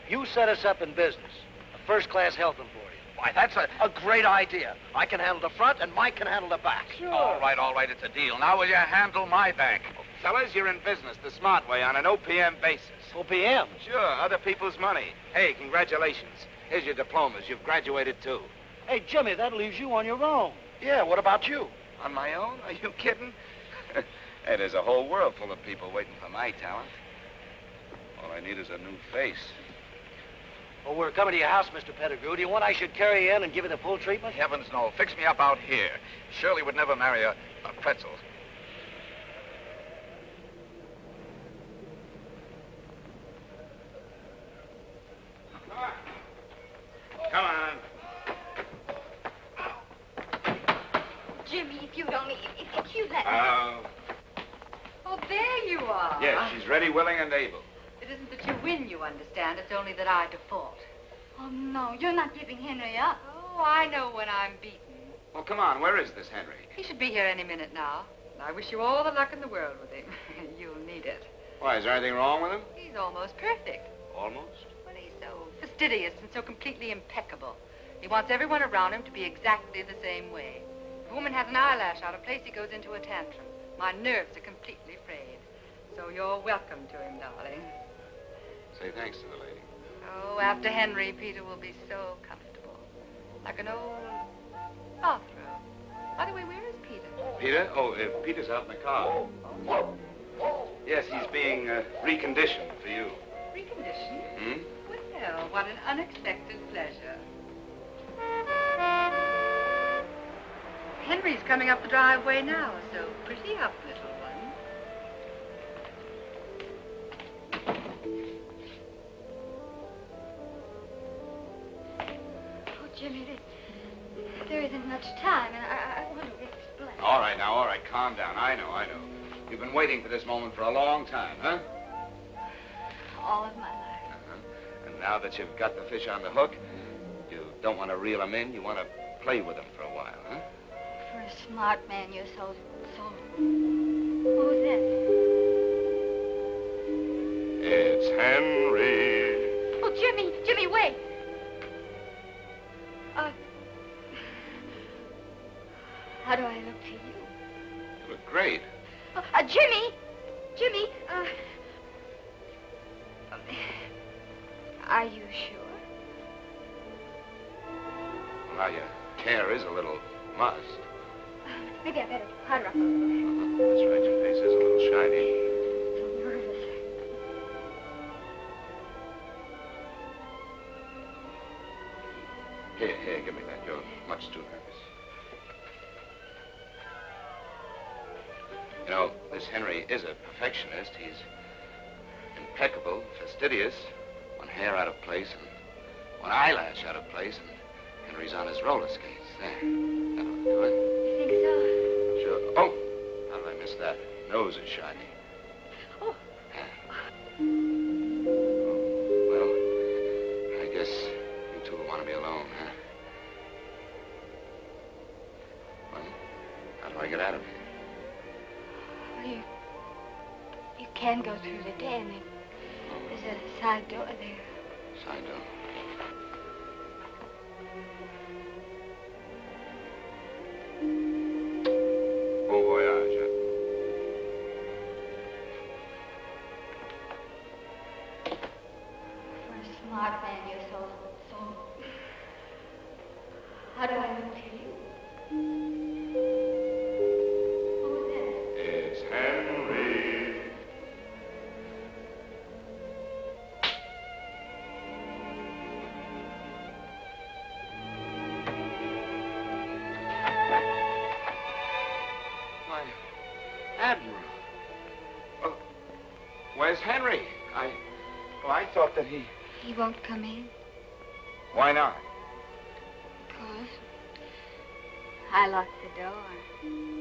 You set us up in business. A first-class health emporium. Why, that's a great idea. I can handle the front and Mike can handle the back. Sure. All right, it's a deal. Now will you handle my back? Fellas, you're in business the smart way on an OPM basis. OPM? Sure, other people's money. Hey, congratulations. Here's your diplomas. You've graduated, too. Hey, Jimmy, that leaves you on your own. Yeah, what about you? On my own? Are you kidding? Hey, there's a whole world full of people waiting for my talent. All I need is a new face. Oh, we're coming to your house, Mr. Pettigrew. Do you want I should carry you in and give you the full treatment? Heavens, no. Fix me up out here. Shirley would never marry a pretzel. Come on. Jimmy, if you'd only... If you'd let me... Oh, there you are. Yes, she's ready, willing, and able. It isn't that you win, you understand. It's only that I default. Oh, no, you're not giving Henry up. Oh, I know when I'm beaten. Well, come on. Where is this Henry? He should be here any minute now. I wish you all the luck in the world with him. You'll need it. Why, is there anything wrong with him? He's almost perfect. Almost? Well, he's so fastidious and so completely impeccable. He wants everyone around him to be exactly the same way. If a woman has an eyelash out of place, he goes into a tantrum. My nerves are completely frayed. So you're welcome to him, darling. Say thanks to the lady. Oh, after Henry, Peter will be so comfortable. Like an old bathrobe. By the way, where is Peter? Peter? Oh, Peter's out in the car. Yes, he's being reconditioned for you. Reconditioned? Hmm? Well, what an unexpected pleasure. Henry's coming up the driveway now, so pretty up, little one. Oh, Jimmy, there isn't much time, and I want to explain. All right, calm down. I know. You've been waiting for this moment for a long time, huh? All of my life. Uh-huh. And now that you've got the fish on the hook, you don't want to reel them in. You want to play with them for a while, huh? For a smart man, you're so... What was that? It's Henry. Oh, Jimmy, wait. How do I look to you? You look great. Jimmy, are you sure? Well, now your hair is a little mussed. Maybe I better powder up. That's right, your face is a little shiny. I'm nervous. Here, give me that. You're much too nervous. You know, this Henry is a perfectionist. He's impeccable, fastidious, one hair out of place and one eyelash out of place, and Henry's on his roller skates. There. That'll do it. You think so? Sure. Oh, how did I miss that? Nose is shiny. Oh. Well, I guess you two want to be alone, huh? Well, how do I get out of here? Well, you can go through the den. There's a side door there. Side door. Bon voyage. For a smart man, you're so... How do I look to you? What was that? It's Henry. Well, where's Henry? I thought that he... He won't come in. Why not? Because I locked the door.